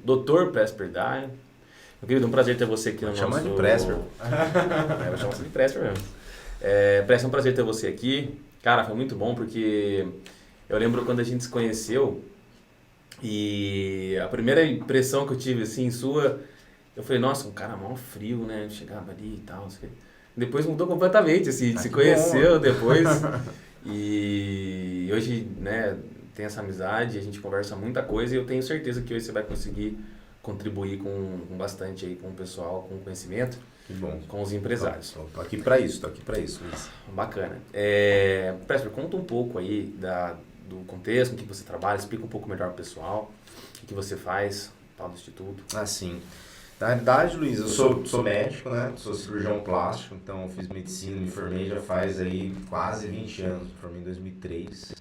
Dr. Presper Dyer. Meu querido, um prazer ter você aqui no nosso... Chama de Presper. Eu vou chamar você de Presper mesmo. Presper, é um prazer ter você aqui. Cara, foi muito bom porque eu lembro quando a gente se conheceu e a primeira impressão que eu tive, assim, sua, eu falei, nossa, um cara mó frio, né? Chegava ali e tal, não sei o quê. Depois mudou completamente, assim, se conheceu depois e hoje, né, tem essa amizade, a gente conversa muita coisa e eu tenho certeza que hoje você vai conseguir contribuir com bastante aí com o pessoal, com o conhecimento, que bom, com os empresários. Tô aqui para isso, Luiz. Bacana. Presper, conta um pouco aí do contexto em que você trabalha, explica um pouco melhor para o pessoal, o que você faz, tal do instituto. Sim. Na realidade, Luiz, eu sou médico, né? Sou cirurgião plástico, então eu fiz medicina, me formei já faz aí quase 20 anos, me formei em 2003.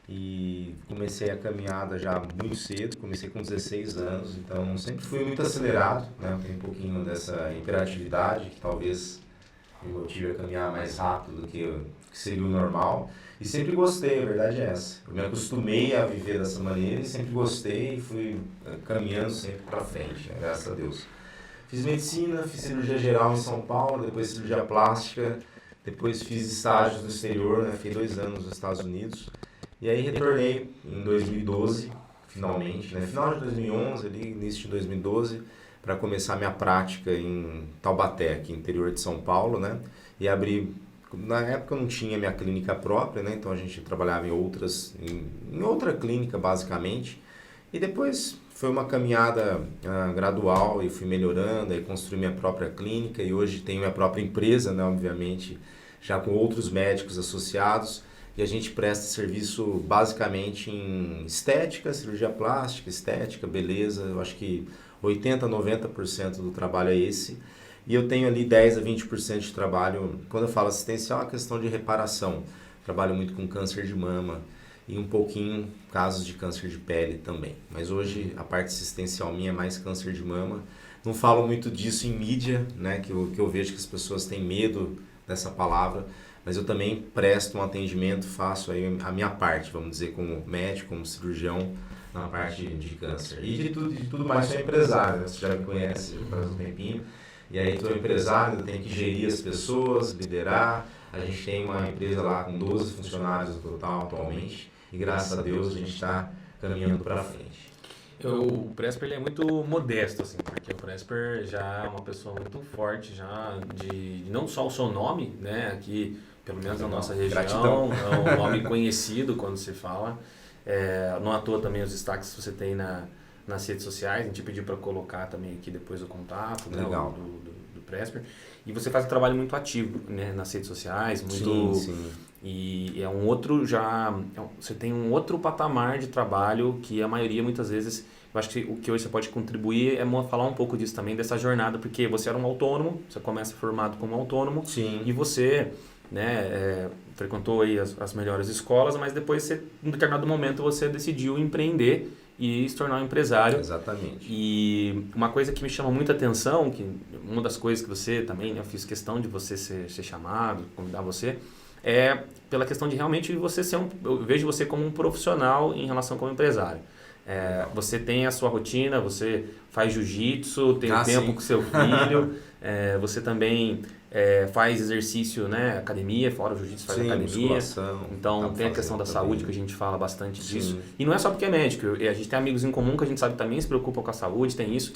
E comecei a caminhada já muito cedo, comecei com 16 anos, então sempre fui muito acelerado, né? Tem um pouquinho dessa hiperatividade que talvez me motive a caminhar mais rápido do que seria o normal. E sempre gostei, a verdade é essa. Eu me acostumei a viver dessa maneira e sempre gostei e fui caminhando sempre para frente, né? Graças a Deus. Fiz medicina, fiz cirurgia geral em São Paulo, depois cirurgia plástica, depois fiz estágios no exterior, né? Fiquei 2 anos nos Estados Unidos. E aí retornei em 2012, finalmente, né? Final de 2011, ali, início de 2012, para começar minha prática em Taubaté, aqui interior de São Paulo, né? E abri, na época eu não tinha minha clínica própria, né? Então a gente trabalhava em outra clínica basicamente. E depois foi uma caminhada gradual e fui melhorando, aí construí minha própria clínica e hoje tenho minha própria empresa, né? Obviamente, já com outros médicos associados. E a gente presta serviço basicamente em estética, cirurgia plástica, estética, beleza. Eu acho que 80% a 90% do trabalho é esse. E eu tenho ali 10% a 20% de trabalho, quando eu falo assistencial, é uma questão de reparação. Trabalho muito com câncer de mama e um pouquinho casos de câncer de pele também. Mas hoje a parte assistencial minha é mais câncer de mama. Não falo muito disso em mídia, né, que eu vejo que as pessoas têm medo dessa palavra. Mas eu também presto um atendimento, faço aí a minha parte, vamos dizer, como médico, como cirurgião, na parte de câncer. E de tudo mais, sou empresário, né? Você já me conhece, já faz um tempinho. E aí sou empresário, eu tenho que gerir as pessoas, liderar. A gente tem uma empresa lá com 12 funcionários no total atualmente. E graças a Deus a gente está caminhando para frente. O Presper ele é muito modesto, assim, porque o Presper já é uma pessoa muito forte, já de não só o seu nome, né, aqui, pelo menos na nossa região, Gratidão. É um nome conhecido quando se fala. Não à toa também os destaques que você tem nas redes sociais, a gente pediu para colocar também aqui depois o contato, né, do Presper. E você faz um trabalho muito ativo, né, nas redes sociais, muito... Sim. E é um outro você tem um outro patamar de trabalho que a maioria muitas vezes, eu acho que o que hoje você pode contribuir é falar um pouco disso também, dessa jornada, porque você era um autônomo, você começa formado como autônomo. Sim. E você, né, frequentou aí as melhores escolas, mas depois em determinado momento você decidiu empreender e se tornar um empresário. Exatamente. E uma coisa que me chama muita atenção, que uma das coisas que você também, né, eu fiz questão de você ser chamado, convidar você, é pela questão de realmente você eu vejo você como um profissional em relação como empresário. Você tem a sua rotina, você faz jiu-jitsu, tem tempo com seu filho, você também faz exercício, né, academia, fora o jiu-jitsu faz academia. Então tem a questão da saúde que a gente fala bastante disso. E não é só porque é médico, a gente tem amigos em comum que a gente sabe também se preocupam com a saúde, tem isso.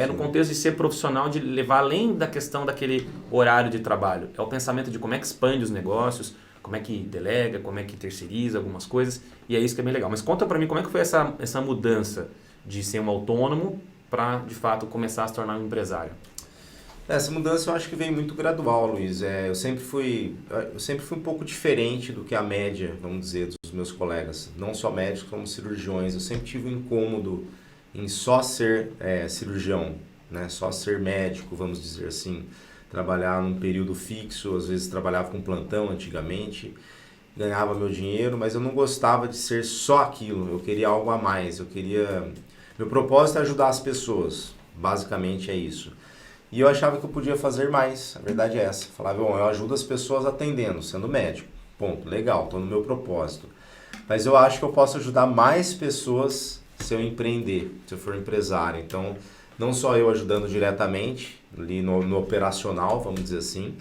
No contexto de ser profissional, de levar além da questão daquele horário de trabalho. É o pensamento de como é que expande os negócios, como é que delega, como é que terceiriza algumas coisas, e é isso que é bem legal. Mas conta pra mim como é que foi essa mudança de ser um autônomo para, de fato, começar a se tornar um empresário. Essa mudança eu acho que veio muito gradual, Luiz. Eu sempre fui um pouco diferente do que a média, vamos dizer, dos meus colegas. Não só médicos, como cirurgiões. Eu sempre tive um incômodo em só ser cirurgião, né? Só ser médico, vamos dizer assim. Trabalhar num período fixo, às vezes trabalhava com plantão antigamente, ganhava meu dinheiro, mas eu não gostava de ser só aquilo. Eu queria algo a mais. Meu propósito é ajudar as pessoas. Basicamente é isso. E eu achava que eu podia fazer mais, a verdade é essa. Falava, bom, eu ajudo as pessoas atendendo, sendo médico. Ponto, legal, estou no meu propósito. Mas eu acho que eu posso ajudar mais pessoas se eu empreender, se eu for empresário. Então, não só eu ajudando diretamente, ali no operacional, vamos dizer assim,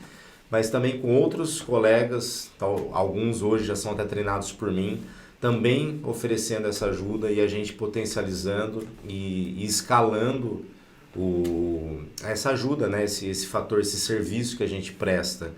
mas também com outros colegas, alguns hoje já são até treinados por mim, também oferecendo essa ajuda e a gente potencializando e escalando essa ajuda, né? Esse fator, esse serviço que a gente presta.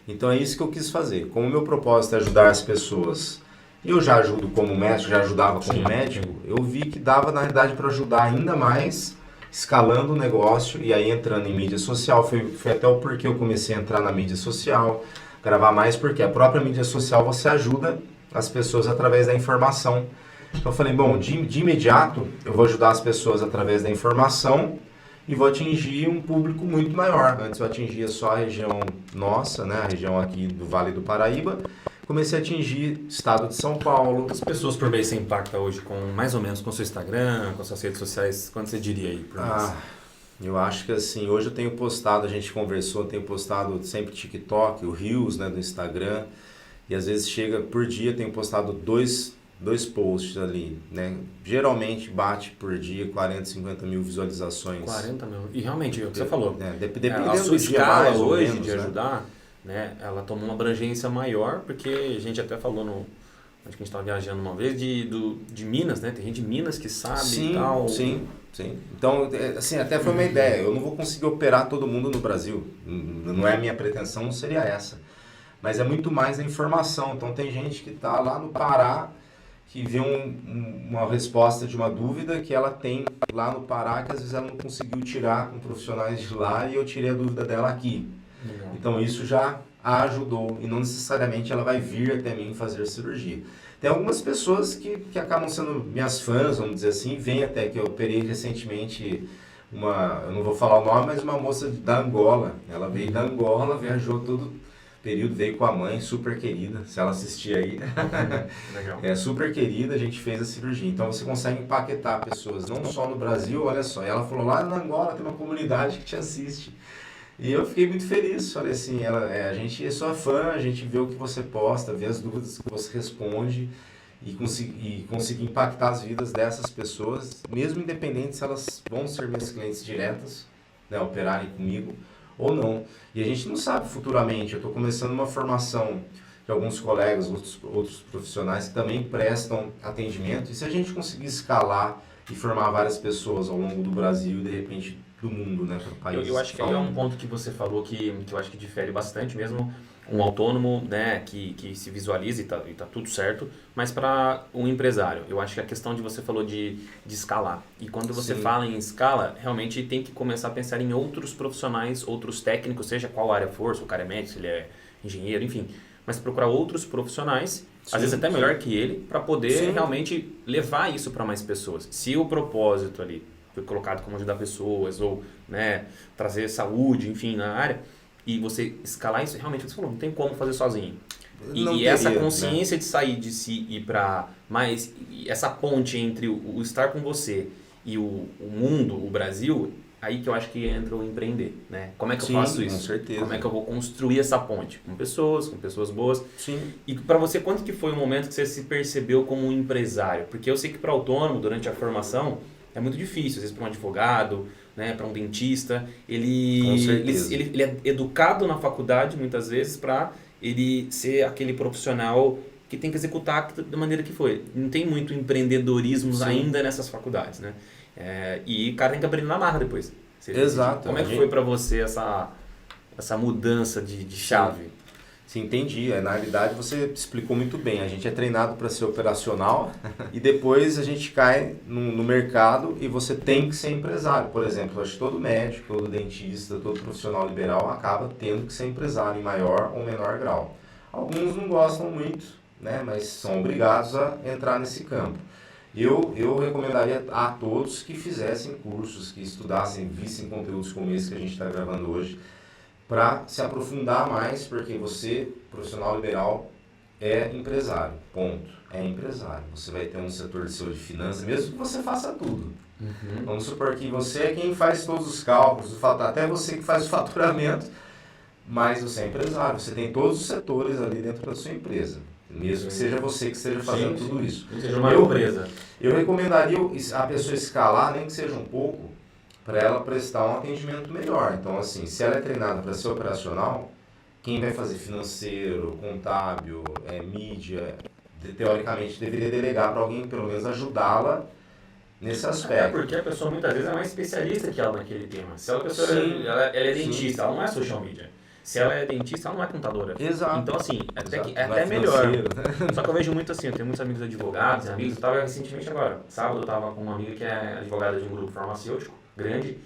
Então é isso que eu quis fazer. Como o meu propósito é ajudar as pessoas, eu já ajudo como médico, já ajudava como médico, eu vi que dava na realidade para ajudar ainda mais, escalando o negócio e aí entrando em mídia social. Foi até o porquê eu comecei a entrar na mídia social, gravar mais, porque a própria mídia social você ajuda as pessoas através da informação. Então eu falei, bom, de imediato eu vou ajudar as pessoas através da informação e vou atingir um público muito maior. Antes eu atingia só a região nossa, né, a região aqui do Vale do Paraíba. Comecei a atingir o estado de São Paulo. As pessoas por mês você impacta hoje com mais ou menos com o seu Instagram, com as suas redes sociais? Quanto você diria aí por mês? Eu acho que assim, hoje eu tenho postado, a gente conversou, tenho postado sempre TikTok, o Reels, né, do Instagram. E às vezes chega por dia, tenho postado dois posts ali, né? Geralmente bate por dia 40, 50 mil visualizações. 40 mil. E realmente, é o que você falou. Dependendo a sua do dia escala mais ou hoje menos, de né? ajudar, né? Ela toma uma abrangência maior, porque a gente até falou acho que a gente estava viajando uma vez de Minas, né? Tem gente de Minas que sabe e tal. Sim. Então, assim, até foi uma ideia. Eu não vou conseguir operar todo mundo no Brasil. Não é a minha pretensão, não seria essa. Mas é muito mais a informação. Então tem gente que está lá no Pará, que vê uma resposta de uma dúvida que ela tem lá no Pará, que às vezes ela não conseguiu tirar com profissionais de lá e eu tirei a dúvida dela aqui. Legal. Então isso já a ajudou e não necessariamente ela vai vir até mim fazer cirurgia. Tem algumas pessoas que acabam sendo minhas fãs, vamos dizer assim, vem até que eu operei recentemente eu não vou falar o nome, mas uma moça da Angola. Ela veio da Angola, viajou todo período, veio com a mãe, super querida, se ela assistir aí. Legal. É super querida, a gente fez a cirurgia. Então você consegue empaquetar pessoas, não só no Brasil, olha só. Ela falou, lá na Angola tem uma comunidade que te assiste. E eu fiquei muito feliz, falei assim, a gente é sua fã, a gente vê o que você posta, vê as dúvidas que você responde e conseguir impactar as vidas dessas pessoas, mesmo independente se elas vão ser minhas clientes diretas, né, operarem comigo ou não. E a gente não sabe futuramente. Eu estou começando uma formação de alguns colegas, outros profissionais que também prestam atendimento. E se a gente conseguir escalar e formar várias pessoas ao longo do Brasil e de repente do mundo, né, para o país. Eu acho que aí é um ponto que você falou que eu acho que difere bastante mesmo um autônomo, né, que se visualiza e tá tudo certo, mas para um empresário, eu acho que a questão de você falou de escalar. E quando você fala em escala, realmente tem que começar a pensar em outros profissionais, outros técnicos, seja qual área for, se o cara é médico, se ele é engenheiro, enfim, mas procurar outros profissionais, às vezes até melhor que ele, para poder realmente levar isso para mais pessoas. Se o propósito ali foi colocado como ajudar pessoas ou, né, trazer saúde, enfim, na área, e você escalar isso, realmente você falou, não tem como fazer sozinho. E essa consciência, né, de sair de si e para mais, essa ponte entre o estar com você e o mundo, o Brasil, aí que eu acho que entra o empreender, né? Como é que eu faço isso? Com certeza. Como é que eu vou construir essa ponte? Com pessoas boas. Sim. E para você, quanto que foi o momento que você se percebeu como um empresário? Porque eu sei que para autônomo, durante a formação, é muito difícil, às vezes para um advogado, né, para um dentista, ele é educado na faculdade muitas vezes para ele ser aquele profissional que tem que executar da maneira que foi. Não tem muito empreendedorismo ainda nessas faculdades, né? E o cara tem que aprender na marra depois. Exato. Como é que foi para você essa mudança de chave? Sim, entendi. Na realidade, você explicou muito bem. A gente é treinado para ser operacional e depois a gente cai no mercado e você tem que ser empresário. Por exemplo, acho que todo médico, todo dentista, todo profissional liberal acaba tendo que ser empresário em maior ou menor grau. Alguns não gostam muito, né, mas são obrigados a entrar nesse campo. Eu recomendaria a todos que fizessem cursos, que estudassem, vissem conteúdos como esse que a gente está gravando hoje, para se aprofundar mais, porque você, profissional liberal, é empresário, ponto. É empresário. Você vai ter um setor de saúde e finanças, mesmo que você faça tudo. Uhum. Vamos supor que você é quem faz todos os cálculos, até você que faz o faturamento, mas você é empresário, você tem todos os setores ali dentro da sua empresa. mesmo que seja você que esteja fazendo tudo isso. Não seja uma empresa. Eu recomendaria a pessoa escalar, nem que seja um pouco, para ela prestar um atendimento melhor. Então, assim, se ela é treinada para ser operacional, quem vai fazer financeiro, contábil, mídia, teoricamente deveria delegar para alguém, pelo menos ajudá-la nesse aspecto. É porque a pessoa muitas vezes é mais especialista que ela naquele tema. Se a pessoa ela é dentista, ela não é social media. Se ela é dentista, ela não é contadora. Exato. Então, assim, é Não até melhor. né? Só que eu vejo muito assim, eu tenho muitos amigos advogados, amigos, eu tava recentemente agora, sábado eu tava com uma amiga que é advogada de um grupo farmacêutico, grande,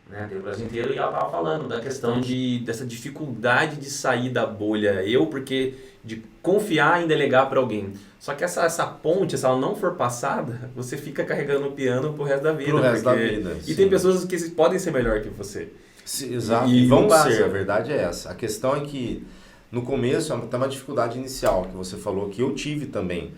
né, tem o Brasil inteiro, e ela tava falando da questão dessa dificuldade de sair da bolha porque de confiar em delegar para alguém. Só que essa ponte, se ela não for passada, você fica carregando o piano pro resto da vida. E tem pessoas que podem ser melhor que você. Exato, e vão ser, a verdade é essa. A questão é que no começo tem uma dificuldade inicial que você falou, que eu tive também,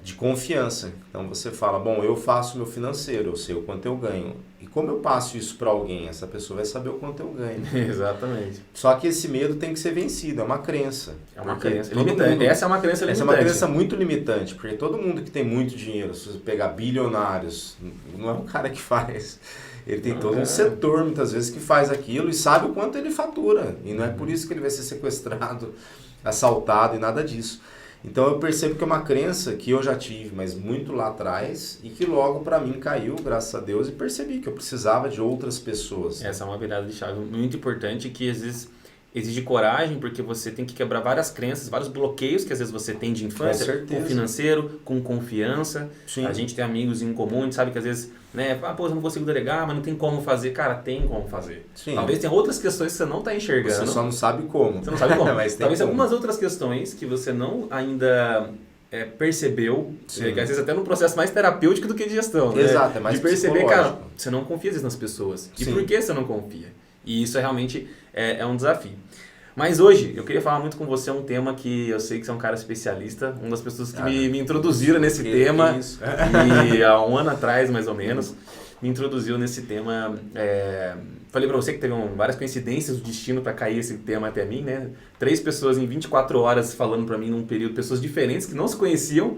de confiança. Então você fala, bom, eu faço meu financeiro, eu sei o quanto eu ganho. E como eu passo isso para alguém, essa pessoa vai saber o quanto eu ganho. Exatamente. Só que esse medo tem que ser vencido, é uma crença. É uma crença limitante. Essa é uma crença limitante. Essa é uma crença muito limitante, porque todo mundo que tem muito dinheiro, se você pegar bilionários, não é um cara que faz. Ele tem todo um setor, muitas vezes, que faz aquilo e sabe o quanto ele fatura. E não é por isso que ele vai ser sequestrado, assaltado e nada disso. Então eu percebo que é uma crença que eu já tive, mas muito lá atrás, e que logo para mim caiu, graças a Deus, e percebi que eu precisava de outras pessoas. Essa é uma virada de chave muito importante que às vezes exige coragem, porque você tem que quebrar várias crenças, vários bloqueios que às vezes você tem de infância, com financeiro, com confiança. Sim. A gente tem amigos em comum, a gente sabe que às vezes, né, eu não consigo delegar, mas não tem como fazer. Cara, tem como fazer. Sim. Talvez tenha outras questões que você não está enxergando. Você só não sabe como. Você não sabe como. Mas talvez como. Algumas outras questões que você não ainda percebeu, que às vezes até no processo mais terapêutico do que de gestão. Exato, né? É mais de perceber, cara, você não confia nas pessoas. Sim. E por que você não confia? E isso realmente é um desafio. Mas hoje, eu queria falar muito com você um tema que eu sei que você é um cara especialista, uma das pessoas que me introduziram nesse tema, e há um ano atrás, mais ou menos, me introduziu nesse tema. Falei pra você que teve várias coincidências do destino para cair esse tema até mim, né? 3 pessoas em 24 horas falando para mim num período, pessoas diferentes que não se conheciam,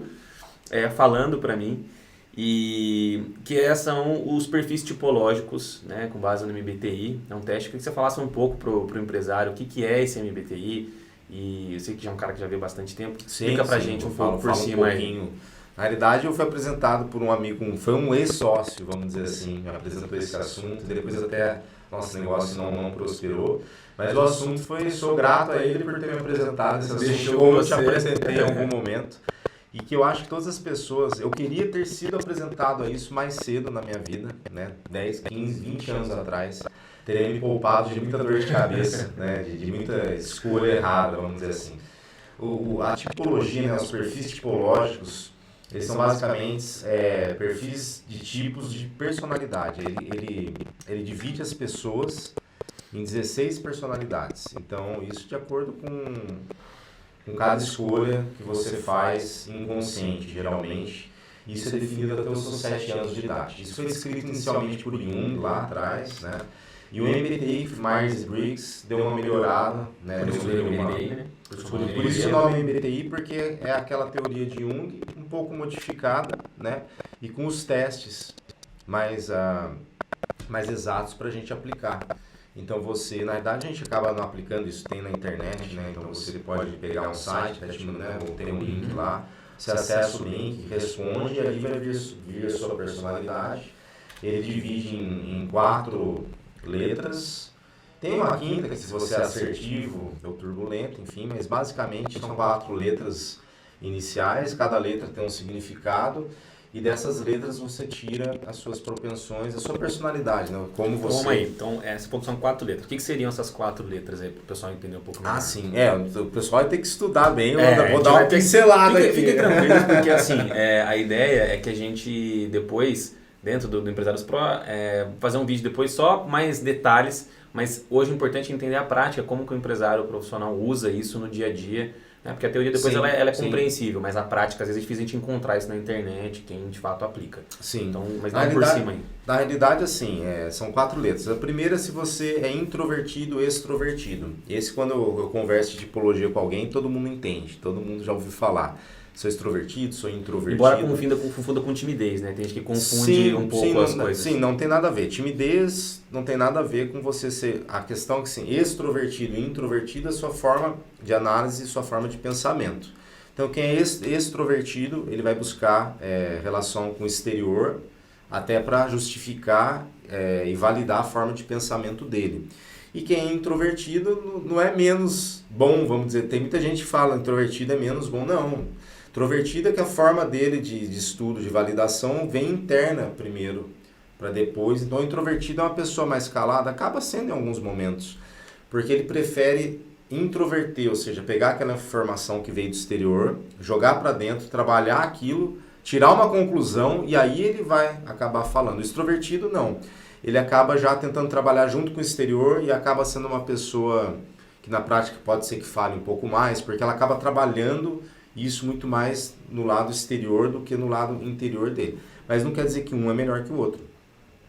falando para mim. E que são os perfis tipológicos, né, com base no MBTI. É um teste. Eu queria que você falasse um pouco pro empresário o que é esse MBTI. E eu sei que já é um cara que já vê bastante tempo. Explica pra gente um pouco por cima aí. Na realidade, eu fui apresentado por um amigo, foi um ex-sócio, vamos dizer assim, me apresentou esse assunto, e depois até nosso negócio não prosperou. Mas o assunto sou grato a ele por ter me apresentado esse assunto, como eu te apresentei em algum momento. E que eu acho que todas as pessoas, eu queria ter sido apresentado a isso mais cedo na minha vida, né? 10, 15, 20 anos atrás. Teria me poupado de muita dor de cabeça, né? de muita escolha errada, vamos dizer assim. A tipologia, né? Os perfis tipológicos, eles são basicamente perfis de tipos de personalidade. Ele divide as pessoas em 16 personalidades. Então, isso de acordo com cada escolha que você faz inconsciente, geralmente. Isso é definido até os seus 7 anos de idade. Isso foi escrito inicialmente por Jung, lá atrás, né? E o MBTI, Myers-Briggs, deu uma melhorada, né? Por isso o nome MBTI, porque é aquela teoria de Jung, um pouco modificada, né? E com os testes mais exatos para a gente aplicar. Então na verdade a gente acaba não aplicando, isso tem na internet, né? Então você pode pegar um site, né? Ou tem um link lá, você acessa o link, responde e ali vai vir a sua personalidade. Ele divide em 4 letras. Tem uma quinta, que se você é assertivo ou turbulento, enfim, mas basicamente são 4 letras iniciais, cada letra tem um significado. E dessas letras você tira as suas propensões, a sua personalidade, né? Como você... Vamos aí, então são 4 letras. O que seriam essas 4 letras aí, para o pessoal entender um pouco melhor? Sim, o pessoal vai ter que estudar bem, vou dar uma pincelada aqui. Fique tranquilo, porque assim, a ideia é que a gente depois, dentro do Empresários Pro, fazer um vídeo depois só mais detalhes, mas hoje é importante entender a prática, como que o empresário profissional usa isso no dia a dia, Porque a teoria depois Sim, ela é sim. compreensível, mas a prática às vezes é difícil a gente encontrar isso na internet, quem de fato aplica. Sim. Então, mas não por cima aí. Na realidade, assim, são 4 letras. A primeira é se você é introvertido ou extrovertido. Esse, quando eu converso de tipologia com alguém, todo mundo entende, todo mundo já ouviu falar. Sou extrovertido, sou introvertido. Embora confunda com timidez, né? Tem gente que confunde um pouco as coisas. Sim, não tem nada a ver. Timidez não tem nada a ver com você ser... A questão é que, sim, extrovertido e introvertido é a sua forma de análise e sua forma de pensamento. Então, quem é extrovertido, ele vai buscar relação com o exterior, até para justificar e validar a forma de pensamento dele. E quem é introvertido não é menos bom, vamos dizer. Tem muita gente que fala introvertido é menos bom. Não. Introvertido é que a forma dele de estudo, de validação, vem interna primeiro, para depois. Então, o introvertido é uma pessoa mais calada, acaba sendo em alguns momentos, porque ele prefere introverter, ou seja, pegar aquela informação que veio do exterior, jogar para dentro, trabalhar aquilo, tirar uma conclusão e aí ele vai acabar falando. O extrovertido não. Ele acaba já tentando trabalhar junto com o exterior e acaba sendo uma pessoa que na prática pode ser que fale um pouco mais, porque ela acaba trabalhando isso muito mais no lado exterior do que no lado interior dele. Mas não quer dizer que um é melhor que o outro.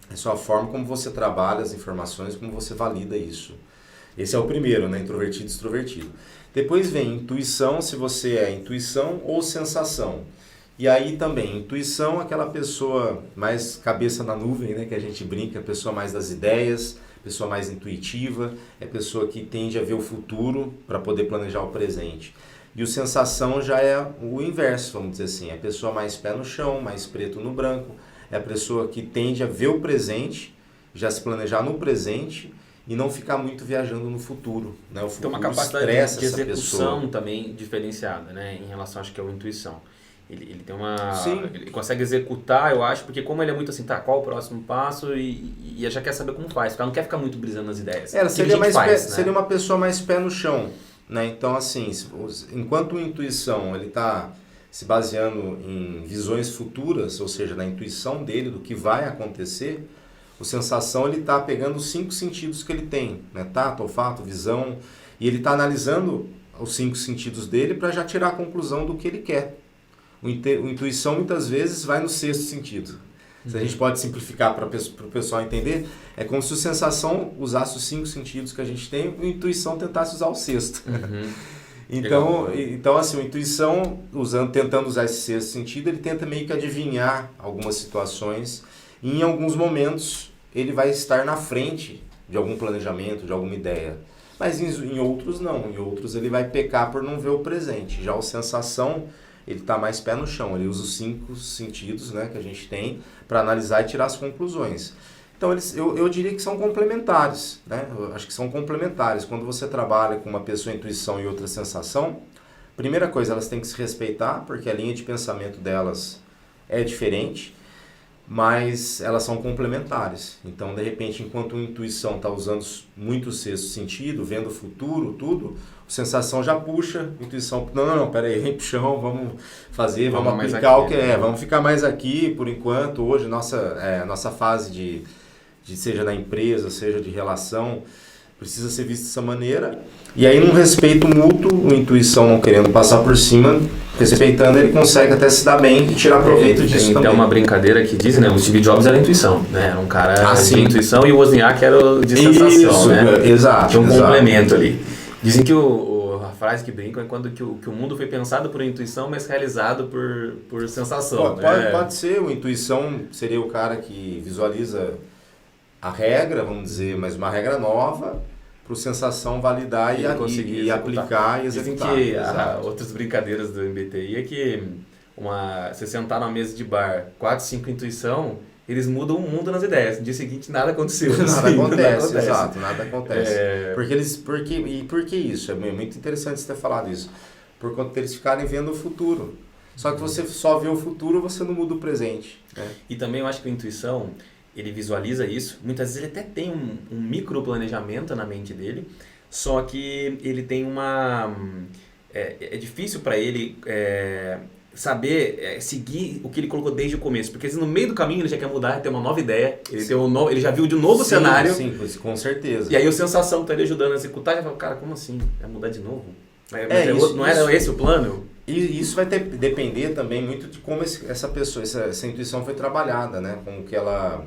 É só a forma como você trabalha as informações, como você valida isso. Esse é o primeiro, né? Introvertido e extrovertido. Depois vem intuição, se você é intuição ou sensação. E aí também, intuição, aquela pessoa mais cabeça na nuvem, né? Que a gente brinca, a pessoa mais das ideias, pessoa mais intuitiva, é a pessoa que tende a ver o futuro para poder planejar o presente. E o sensação já é o inverso, vamos dizer assim, é a pessoa mais pé no chão, mais preto no branco, é a pessoa que tende a ver o presente, já se planejar no presente e não ficar muito viajando no futuro, né? O futuro tem uma capacidade de execução também diferenciada, né? Em relação, acho que é a intuição. Ele tem uma... Sim. Ele consegue executar, eu acho, porque como ele é muito assim, qual o próximo passo e já quer saber como faz, porque não quer ficar muito brisando nas ideias. Seria uma pessoa mais pé no chão, né? Então, assim, enquanto a intuição ele está se baseando em visões futuras, ou seja, na intuição dele do que vai acontecer, o sensação ele está pegando os 5 sentidos que ele tem, né? Tato, olfato, visão, e ele está analisando os 5 sentidos dele para já tirar a conclusão do que ele quer. O intuição muitas vezes vai no 6º sentido. Se a gente pode simplificar para o pessoal entender, é como se a sensação usasse os 5 sentidos que a gente tem e a intuição tentasse usar o 6º. Então, assim, a intuição, tentando usar esse 6º sentido, ele tenta meio que adivinhar algumas situações e em alguns momentos ele vai estar na frente de algum planejamento, de alguma ideia. Mas em outros não, em outros ele vai pecar por não ver o presente. Já o sensação, ele está mais pé no chão, ele usa os 5 sentidos, né, que a gente tem para analisar e tirar as conclusões. Então eu diria que são complementares, né? Eu acho que são complementares. Quando você trabalha com uma pessoa intuição e outra sensação, primeira coisa, elas têm que se respeitar, porque a linha de pensamento delas é diferente, mas elas são complementares. Então, de repente, enquanto a intuição está usando muito o 6º sentido, vendo o futuro, tudo, a sensação já puxa, a intuição, não, peraí, vem pro chão, vamos fazer, vamos aplicar o que vamos ficar mais aqui por enquanto. Hoje, nossa fase de seja na empresa, seja de relação, precisa ser vista dessa maneira. E aí, num respeito mútuo, a intuição não querendo passar por cima, respeitando, ele consegue até se dar bem e tirar proveito disso também. Tem uma brincadeira que diz, né? O Steve Jobs era intuição, né? Era um cara de intuição e o Wozniak era o de sensação, isso, né? Exato. Tinha um complemento ali. Dizem que a frase que brincam é quando que o mundo foi pensado por intuição, mas realizado por sensação. Pode ser, o intuição seria o cara que visualiza a regra, vamos dizer, mas uma regra nova, para o sensação validar e aplicar e executar. Dizem que outras brincadeiras do MBTI é que você sentar numa mesa de bar, 4, 5 intuição, eles mudam o mundo nas ideias. No dia seguinte nada aconteceu. Nada acontece, exato, nada acontece. Por que isso? É muito interessante você ter falado isso. Por conta deles ficarem vendo o futuro. Só que você só vê o futuro, você não muda o presente. Né? E também eu acho que a intuição, ele visualiza isso. Muitas vezes ele até tem um micro planejamento na mente dele, só que ele tem é difícil para ele saber seguir o que ele colocou desde o começo, porque no meio do caminho ele já quer mudar, ter uma nova ideia, ele já viu de um novo cenário. Sim, com certeza. E aí a sensação está ele ajudando a executar, e já fala, cara, como assim? Vai mudar de novo? Não era esse o plano? E isso vai depender também muito de como essa pessoa, essa intuição foi trabalhada, né? Como que ela...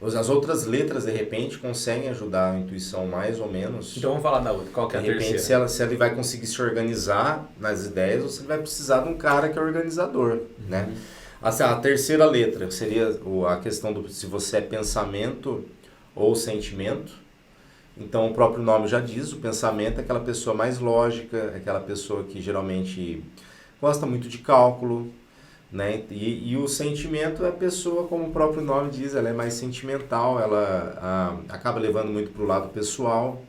as outras letras, de repente, conseguem ajudar a intuição mais ou menos. Então vamos falar da outra. Qual que é a terceira? De repente, se ele vai conseguir se organizar nas ideias ou se ele vai precisar de um cara que é organizador, né? A terceira letra seria a questão do se você é pensamento ou sentimento. Então, o próprio nome já diz, o pensamento é aquela pessoa mais lógica, é aquela pessoa que geralmente gosta muito de cálculo, né? E o sentimento é a pessoa, como o próprio nome diz, ela é mais sentimental, ela acaba levando muito para o lado pessoal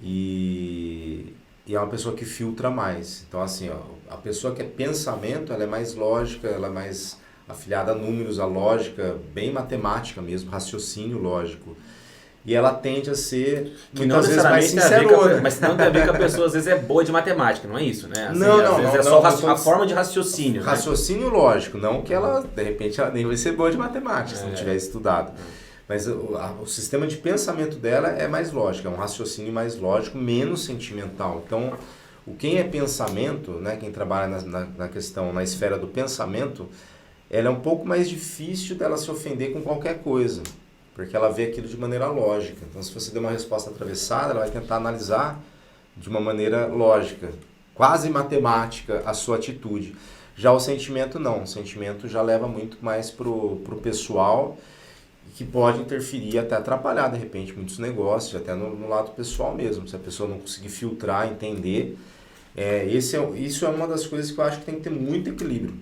e é uma pessoa que filtra mais. Então, assim, a pessoa que é pensamento, ela é mais lógica, ela é mais afiliada a números, a lógica, bem matemática mesmo, raciocínio lógico. E ela tende a ser, muitas vezes, mais sincerona. Mas não tem a ver que a pessoa, às vezes, é boa de matemática, não é isso, né? Assim, não, é só a forma de raciocínio. Raciocínio lógico, não que ela, de repente, ela nem vai ser boa de matemática, se não tiver estudado. Mas o sistema de pensamento dela é mais lógico, é um raciocínio mais lógico, menos sentimental. Então, quem é pensamento, né, quem trabalha na questão, na esfera do pensamento, ela é um pouco mais difícil dela se ofender com qualquer coisa. Porque ela vê aquilo de maneira lógica. Então, se você der uma resposta atravessada, ela vai tentar analisar de uma maneira lógica, quase matemática, a sua atitude. Já o sentimento, não. O sentimento já leva muito mais pro pessoal, que pode interferir, até atrapalhar, de repente, muitos negócios, até no lado pessoal mesmo. Se a pessoa não conseguir filtrar, entender. Isso é uma das coisas que eu acho que tem que ter muito equilíbrio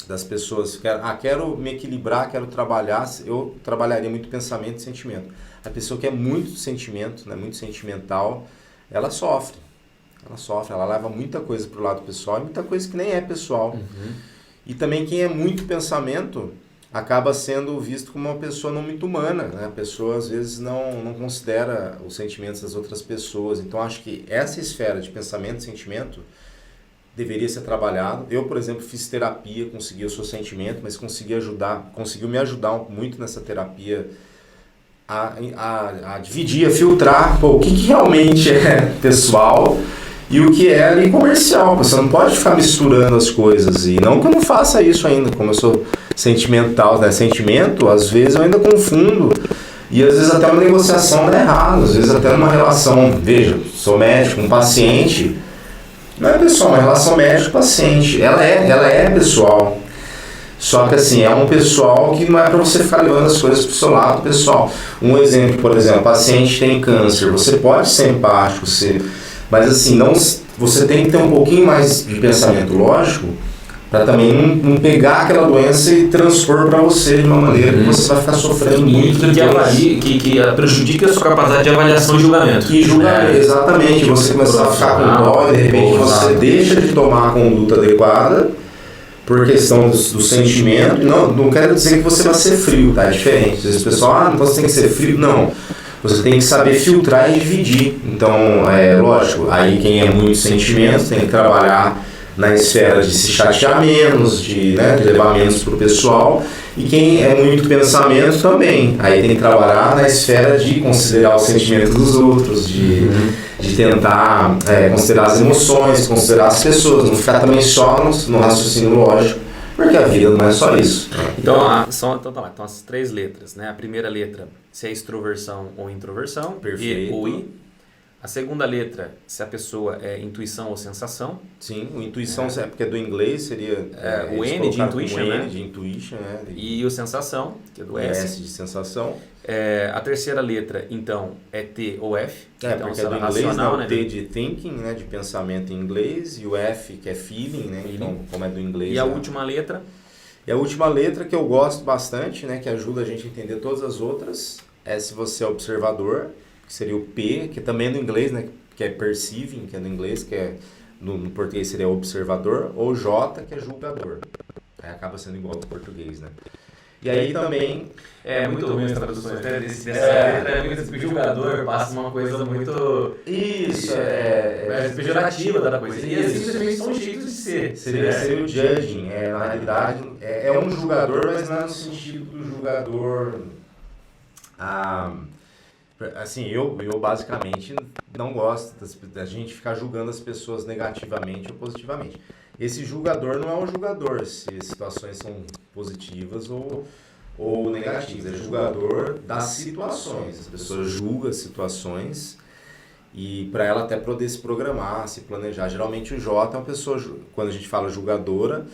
das pessoas. Quero me equilibrar, quero trabalhar, eu trabalharia muito pensamento e sentimento. A pessoa que é muito sentimento, né, muito sentimental, ela sofre, ela leva muita coisa para o lado pessoal e muita coisa que nem é pessoal. E também quem é muito pensamento acaba sendo visto como uma pessoa não muito humana, né? A pessoa às vezes não considera os sentimentos das outras pessoas. Então acho que essa esfera de pensamento e sentimento deveria ser trabalhado. Eu, por exemplo, fiz terapia, consegui o seu sentimento, mas conseguiu me ajudar muito nessa terapia a dividir, a filtrar o que realmente é pessoal e o que é ali comercial. Você não pode ficar misturando as coisas. E não que eu não faça isso ainda, como eu sou sentimental, né? Sentimento, às vezes eu ainda confundo. E às vezes até uma negociação dá errado, às vezes até uma relação, veja, sou médico, um paciente. Não é pessoal, uma relação médico-paciente. Ela é pessoal. Só que assim, é um pessoal que não é para você ficar levando as coisas para o seu lado pessoal. Um exemplo, por exemplo, o paciente tem câncer. Você pode ser empático, mas assim, você tem que ter um pouquinho mais de pensamento lógico para também não pegar aquela doença e transpor para você de uma maneira que você vai ficar sofrendo muito depois. Que prejudica a sua capacidade de avaliação e julgamento. Exatamente. Você começar a ficar com dó e de repente você deixa de tomar a conduta adequada por questão do sentimento. Não quero dizer que você vai ser frio, tá? É diferente. Às vezes o pessoal, você tem que ser frio. Não. Você tem que saber filtrar e dividir. Então, lógico, aí quem é muito sentimento tem que trabalhar na esfera de se chatear menos, de levar menos para o pessoal. E quem é muito pensamento também. Aí tem que trabalhar na esfera de considerar os sentimentos dos outros, de tentar considerar as emoções, considerar as pessoas, não ficar também só no raciocínio lógico, porque a vida não é só isso. Então as 3 letras, né? A primeira letra, se é extroversão ou introversão, Perfeito. E ou I. A segunda letra, se a pessoa é intuição ou sensação. Sim, o intuição, porque do inglês seria... o N de intuition, o né? N de intuition, né? E o sensação, que é do S. S de sensação. A terceira letra, então, é T ou F. Então, porque é do inglês, racional, né? O T de thinking, né? De pensamento em inglês. E o F, que é feeling, né? Então, como é do inglês... E a última letra? E a última letra, que eu gosto bastante, né? Que ajuda a gente a entender todas as outras, é se você é observador, que seria o P, que também é do inglês, né? Que é perceiving, que é do inglês, que é no português seria observador, ou J, que é julgador. Aí acaba sendo igual ao português, né? E aí também... É muito ruim as traduções dessa letra, julgador passa uma coisa muito... Isso, pejorativa da coisa. E assim, simplesmente são jeitos de ser. Seria o judging, na realidade, é um julgador, mas não é no sentido do julgador... Assim, eu basicamente não gosto da gente ficar julgando as pessoas negativamente ou positivamente. Esse julgador não é um julgador se as situações são positivas ou negativas. É julgador das situações. As pessoas julgam as situações e para ela até poder se programar, se planejar. Geralmente o J é uma pessoa, quando a gente fala julgadora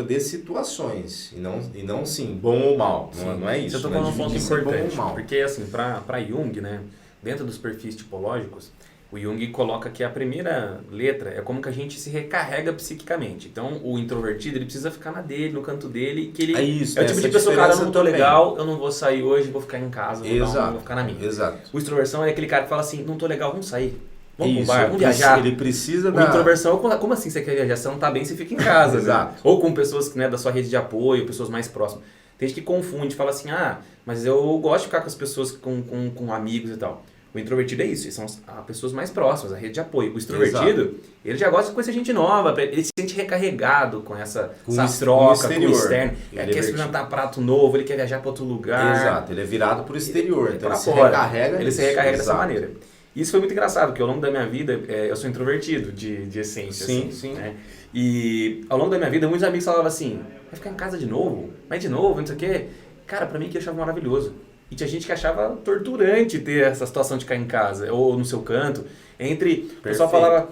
de situações e não sim, bom ou mal. Não é isso. Você Né? tocou num ponto importante, mal. porque assim, para Jung, né, dentro dos perfis tipológicos, o Jung coloca que a primeira letra é como que a gente se recarrega psiquicamente. Então, o introvertido, ele precisa ficar na dele, no canto dele, que ele é o tipo de pessoa, cara, eu não tô legal, eu não vou sair hoje, vou ficar em casa, vou ficar na minha. Exato. O extroversão é aquele cara que fala assim, não tô legal, vamos sair. Vamos pro bar, vamos viajar. Ele precisa da... O introversão, como assim você quer viajar? Você não tá bem, você fica em casa. Exato. Né? Ou com pessoas, né, da sua rede de apoio, pessoas mais próximas. Tem gente que confunde, fala assim, mas eu gosto de ficar com as pessoas, com amigos e tal. O introvertido é isso, são as pessoas mais próximas, a rede de apoio. O extrovertido, ele já gosta de conhecer gente nova, ele se sente recarregado com essa troca com o externo. Ele quer experimentar prato novo, ele quer viajar para outro lugar. Exato, ele é virado para o exterior, então ele se recarrega dessa maneira. Isso foi muito engraçado, porque ao longo da minha vida, eu sou introvertido de essência. Sim, assim, sim. Né? E ao longo da minha vida, muitos amigos falavam assim, vai ficar em casa de novo? Mas de novo, não sei o quê. Cara, pra mim que eu achava maravilhoso. E tinha gente que achava torturante ter essa situação de ficar em casa, ou no seu canto. O pessoal falava,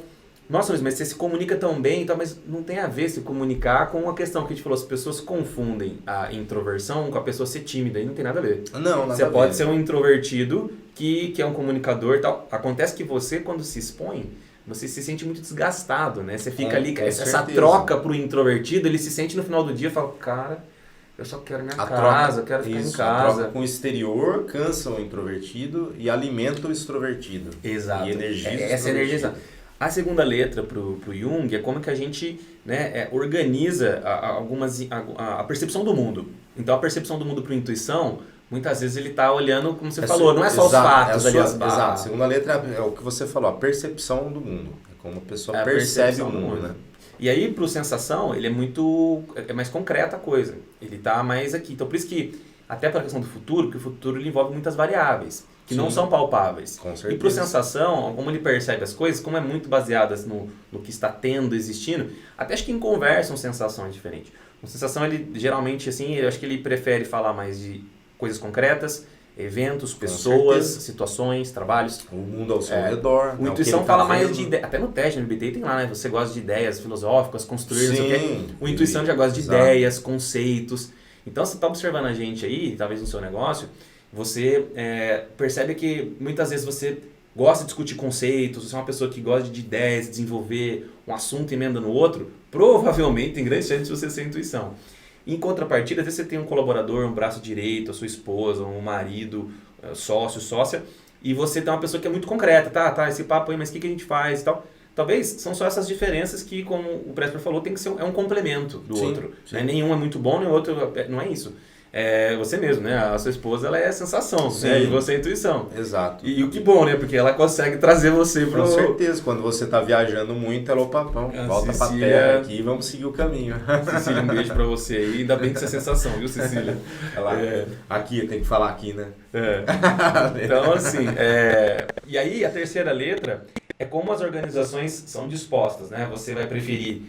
nossa, Luiz, mas você se comunica tão bem, então, mas não tem a ver se comunicar com a questão que a gente falou, as pessoas confundem a introversão com a pessoa ser tímida, e não tem nada a ver. Não, nada você pode ser um introvertido que é um comunicador e tal. Acontece que você, quando se expõe, você se sente muito desgastado, né? Você fica ali, essa troca pro introvertido, ele se sente no final do dia e fala, cara, eu só quero minha casa, eu quero ficar em casa. A troca com o exterior cansa o introvertido e alimenta o extrovertido. Exato. E energiza essa energia. A segunda letra pro Jung é como que a gente, né, organiza a percepção do mundo. Então a percepção do mundo pro intuição, muitas vezes ele tá olhando, como você falou, não é só os fatos ali. Exato. A segunda letra é o que você falou, a percepção do mundo. É como a pessoa percebe o mundo, né? E aí, pro sensação, ele é mais concreta a coisa. Ele tá mais aqui. Então, por isso que, até para a questão do futuro, porque o futuro ele envolve muitas variáveis, que não são palpáveis. Com certeza. E pro sensação, como ele percebe as coisas, como é muito baseadas no que está tendo, existindo, até acho que em conversa uma sensação é diferente. Uma sensação, ele geralmente, assim, eu acho que ele prefere falar mais de coisas concretas, eventos, pessoas, situações, trabalhos. O mundo ao seu redor. O intuição fala mais de ideias. Até no teste, no MBTI tem lá, né? Você gosta de ideias filosóficas, construir, não sei o quê. O intuição já gosta de ideias, conceitos. Então, você está observando a gente aí, talvez no seu negócio, você percebe que muitas vezes você gosta de discutir conceitos, você é uma pessoa que gosta de ideias, desenvolver um assunto emenda no outro, provavelmente tem grande chance de você ser intuição. Em contrapartida, às vezes você tem um colaborador, um braço direito, a sua esposa, um marido, sócio, sócia, e você tem uma pessoa que é muito concreta, tá, esse papo aí, mas o que a gente faz e tal. Talvez são só essas diferenças que, como o Presper falou, tem que ser um complemento do outro. Sim. Né? Nenhum é muito bom, nem o outro não é isso. É você mesmo, né? A sua esposa, ela é sensação, né? E você é intuição. Exato. E o que bom, né? Porque ela consegue trazer você pro... Com certeza, quando você tá viajando muito, ela, volta pra terra aqui e vamos seguir o caminho. Cecília, um beijo pra você aí. Ainda bem que você é sensação, viu, Cecília? Aqui, tem que falar aqui, né? Então, assim, e aí a terceira letra é como as organizações são dispostas, né? Você vai preferir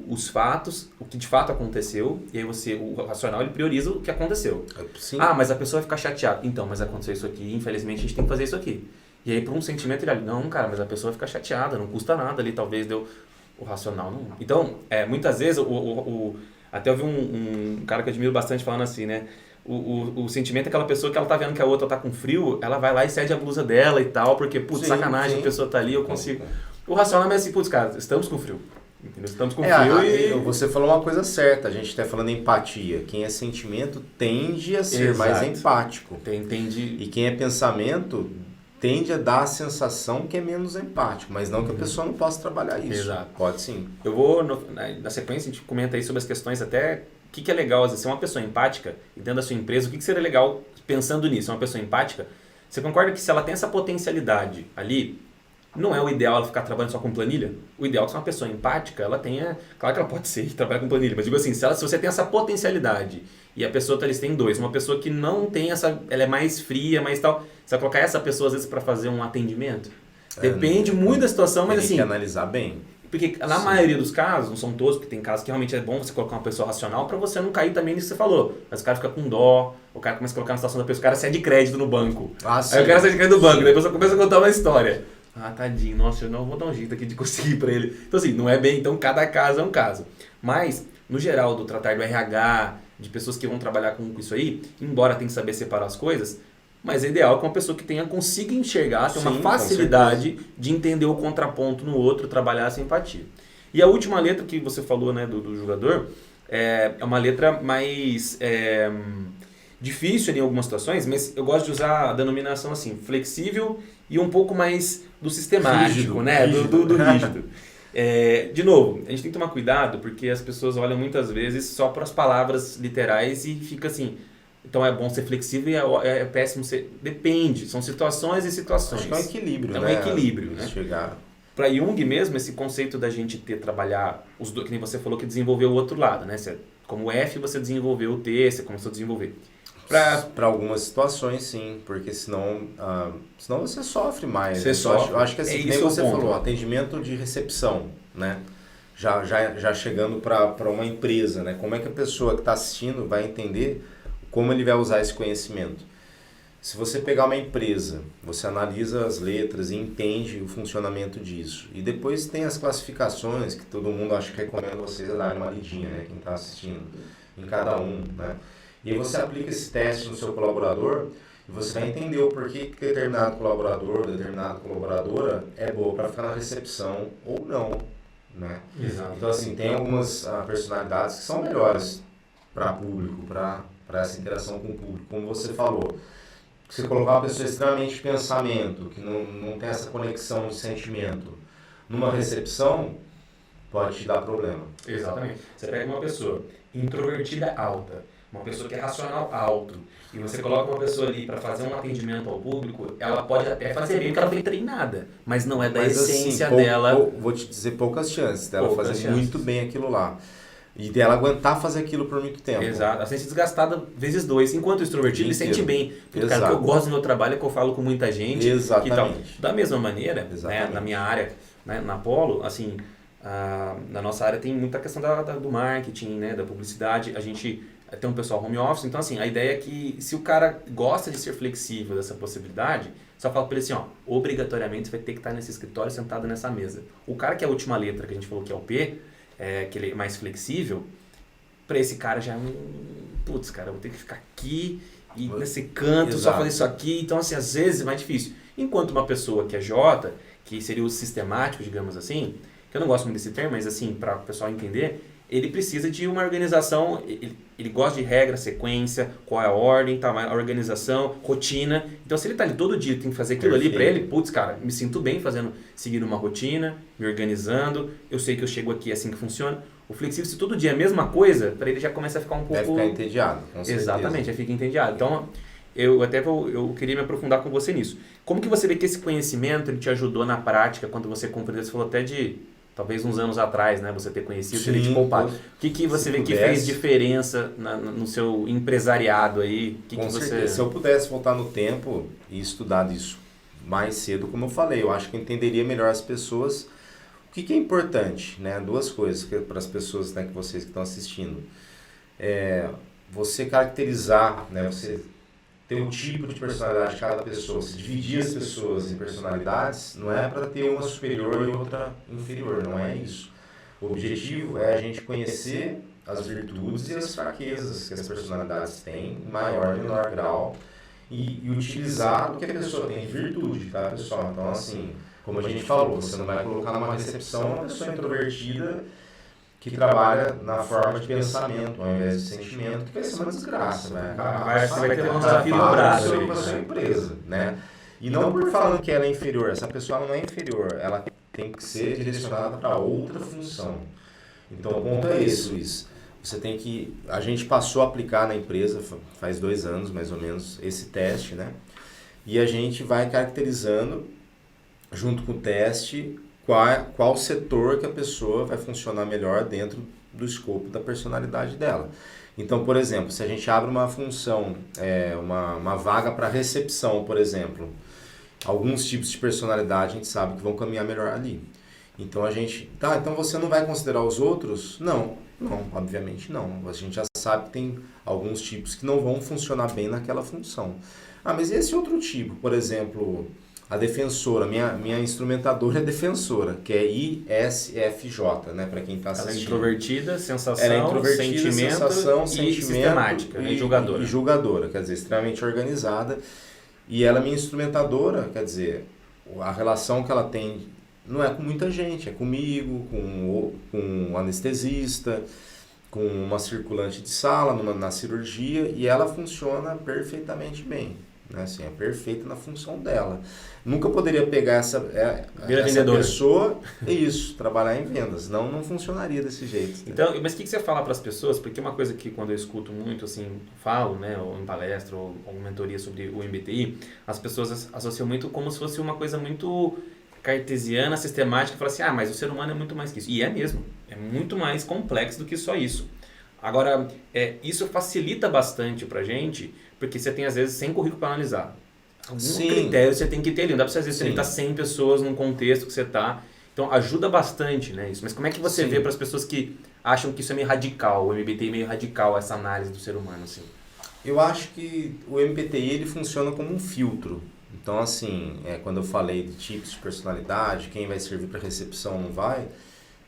os fatos, o que de fato aconteceu, e aí o racional ele prioriza o que aconteceu. Sim. Mas a pessoa vai ficar chateada. Então, mas aconteceu isso aqui, infelizmente a gente tem que fazer isso aqui. E aí, por um sentimento, ele não, cara, mas a pessoa vai ficar chateada, não custa nada ali, talvez deu o racional. Não. Então, muitas vezes, até eu vi um cara que eu admiro bastante falando assim, né? O sentimento é aquela pessoa que ela tá vendo que a outra tá com frio, ela vai lá e cede a blusa dela e tal, porque, putz, sacanagem, a pessoa tá ali, eu consigo. O racional é assim, putz, cara, estamos com frio. Entendeu? Estamos com frio e... Você falou uma coisa certa, a gente está falando em empatia. Quem é sentimento tende a ser mais empático. Entendi. E quem é pensamento tende a dar a sensação que é menos empático, mas não que a pessoa não possa trabalhar isso. Exato. Pode sim. Eu vou, na sequência, a gente comenta aí sobre as questões até... O que é legal, às vezes, ser uma pessoa empática e dentro da sua empresa, o que seria legal pensando nisso? Uma pessoa empática, você concorda que se ela tem essa potencialidade ali... Não é o ideal ela ficar trabalhando só com planilha? O ideal é que se uma pessoa empática, ela tenha... Claro que ela pode ser que trabalha com planilha, mas digo assim, se você tem essa potencialidade e a pessoa, eles têm dois, uma pessoa que não tem essa... Ela é mais fria, mais tal... Você vai colocar essa pessoa, às vezes, para fazer um atendimento? Depende muito da situação, mas Tem assim... que analisar bem. Porque na maioria dos casos, não são todos, porque tem casos que realmente é bom você colocar uma pessoa racional para você não cair também nisso que você falou. Mas o cara fica com dó, o cara começa a colocar na situação da pessoa, o cara cede crédito no banco. Aí o cara cede crédito no banco, daí a pessoa começa a contar uma história. Ah, tadinho, nossa, eu não vou dar um jeito aqui de conseguir para ele. Então assim, não é bem, então cada caso é um caso. Mas, no geral, do tratar do RH, de pessoas que vão trabalhar com isso aí, embora tenha que saber separar as coisas, mas é ideal que uma pessoa que consiga enxergar, ter uma facilidade de entender o contraponto no outro, trabalhar essa empatia. E a última letra que você falou, né, do jogador, é uma letra mais difícil em algumas situações, mas eu gosto de usar a denominação assim, flexível e um pouco mais do sistemático, rígido, né, do rígido. De novo, a gente tem que tomar cuidado porque as pessoas olham muitas vezes só para as palavras literais e fica assim... Então é bom ser flexível e é péssimo ser... Depende, são situações e situações. Acho que é um equilíbrio, né? É um equilíbrio, né? Chegar... Para Jung mesmo, esse conceito da gente trabalhar os dois, que nem você falou que desenvolveu o outro lado, né? Como F você desenvolveu o T, você começou a desenvolver. Para algumas situações, sim, porque senão você sofre mais. Você sofre. Eu acho que assim, nem você falou, atendimento de recepção, né? Já chegando para uma empresa, né? Como é que a pessoa que está assistindo vai entender como ele vai usar esse conhecimento? Se você pegar uma empresa, você analisa as letras e entende o funcionamento disso. E depois tem as classificações, que todo mundo acho que recomenda vocês darem uma lidinha, né? Quem está assistindo, em cada um, né? E aí você aplica esse teste no seu colaborador e você vai entender o porquê que determinado colaborador, determinada colaboradora é boa para ficar na recepção ou não, né? Exato. Então, assim, tem algumas personalidades que são melhores para público, para essa interação com o público, como você falou. Você colocar uma pessoa extremamente de pensamento, que não tem essa conexão de sentimento, numa recepção, pode te dar problema. Exatamente. Você pega uma pessoa introvertida alta, uma pessoa que é racional alto, e você coloca uma pessoa ali para fazer um atendimento ao público, ela pode até fazer bem porque ela foi treinada, mas não é da essência assim, dela. Vou te dizer poucas chances dela fazer muito bem aquilo lá. E dela aguentar fazer aquilo por muito tempo. Exato. Ela sente desgastada vezes 2. Enquanto o extrovertido, ele sente bem. Porque, cara, o que eu gosto do meu trabalho é que eu falo com muita gente. Exatamente. Da mesma maneira, né, na minha área, né, na Polo, assim, na nossa área tem muita questão do marketing, né, da publicidade. A gente tem um pessoal home office. Então, assim, a ideia é que se o cara gosta de ser flexível dessa possibilidade, só fala para ele assim, ó, obrigatoriamente você vai ter que estar nesse escritório sentado nessa mesa. O cara que é a última letra que a gente falou que é o P, que ele é mais flexível, para esse cara já é putz, cara, eu vou ter que ficar aqui e nesse canto, só fazer isso aqui. Então, assim, às vezes é mais difícil. Enquanto uma pessoa que é J, que seria o sistemático, digamos assim, que eu não gosto muito desse termo, mas assim, para o pessoal entender, ele precisa de uma organização, ele gosta de regra, sequência, qual é a ordem, tá, a organização, rotina. Então, se ele tá ali todo dia, tem que fazer aquilo ali para ele, putz, cara, me sinto bem seguindo uma rotina, me organizando, eu sei que eu chego aqui assim que funciona. O flexível, se todo dia é a mesma coisa, para ele já começa a ficar um pouco... Vai ficar entediado, com certeza. Exatamente, já fica entediado. Então, eu queria me aprofundar com você nisso. Como que você vê que esse conhecimento ele te ajudou na prática, quando você compreendeu, você falou até de... Talvez uns anos atrás, né, você ter conhecido, teria te poupado. O que você vê que fez diferença no seu empresariado aí? Com certeza. Se eu pudesse voltar no tempo e estudar isso mais cedo, como eu falei, eu acho que eu entenderia melhor as pessoas. O que é importante, né? Duas coisas para as pessoas, né, que vocês que estão assistindo. Você caracterizar, né, você ter um tipo de personalidade de cada pessoa, se dividir as pessoas em personalidades, não é para ter uma superior e outra inferior, não é isso. O objetivo é a gente conhecer as virtudes e as fraquezas que as personalidades têm, em maior e menor grau, e utilizar o que a pessoa tem de virtude, tá, pessoal? Então, assim, como a gente falou, você não vai colocar numa recepção uma pessoa introvertida que trabalha na forma de pensamento, ao invés de sentimento, que vai ser uma desgraça, vai ter um desafio no braço para a sua empresa, né? E não por falando que ela é inferior, essa pessoa não é inferior, ela tem que ser direcionada para outra função. Então, o ponto é esse, Luiz. A gente passou a aplicar na empresa, faz 2 anos mais ou menos, esse teste, né? E a gente vai caracterizando, junto com o teste, qual setor que a pessoa vai funcionar melhor dentro do escopo da personalidade dela. Então, por exemplo, se a gente abre uma função, uma vaga para recepção, por exemplo, alguns tipos de personalidade a gente sabe que vão caminhar melhor ali. Então a gente, então você não vai considerar os outros? Não, obviamente não. A gente já sabe que tem alguns tipos que não vão funcionar bem naquela função. Mas e esse outro tipo? Por exemplo, a defensora, minha instrumentadora é defensora, que é ISFJ, né, para quem está assistindo. Ela é introvertida, sentimento e sistemática, e julgadora. E julgadora, quer dizer, extremamente organizada. E ela é minha instrumentadora, quer dizer, a relação que ela tem não é com muita gente, é comigo, com um anestesista, com uma circulante de sala na cirurgia, e ela funciona perfeitamente bem. Né? Assim, é perfeita na função dela. Nunca poderia pegar essa pessoa e trabalhar em vendas. Não funcionaria desse jeito. Né? Então, mas o que você fala para as pessoas? Porque uma coisa que quando eu escuto muito, assim, falo, né, ou em palestra, ou mentoria sobre o MBTI, as pessoas associam muito como se fosse uma coisa muito cartesiana, sistemática, e fala assim, mas o ser humano é muito mais que isso. E é mesmo. É muito mais complexo do que só isso. Agora, isso facilita bastante pra gente, porque você tem, às vezes, 100 currículos para analisar. Algum critério você tem que ter ali. Não dá pra você, às vezes, você limitar 100 pessoas num contexto que você tá. Então, ajuda bastante, né, isso. Mas como é que você vê para as pessoas que acham que isso é meio radical, o MBTI é meio radical, essa análise do ser humano, assim? Eu acho que o MBTI, ele funciona como um filtro. Então, assim, quando eu falei de tipos de personalidade, quem vai servir para recepção não vai,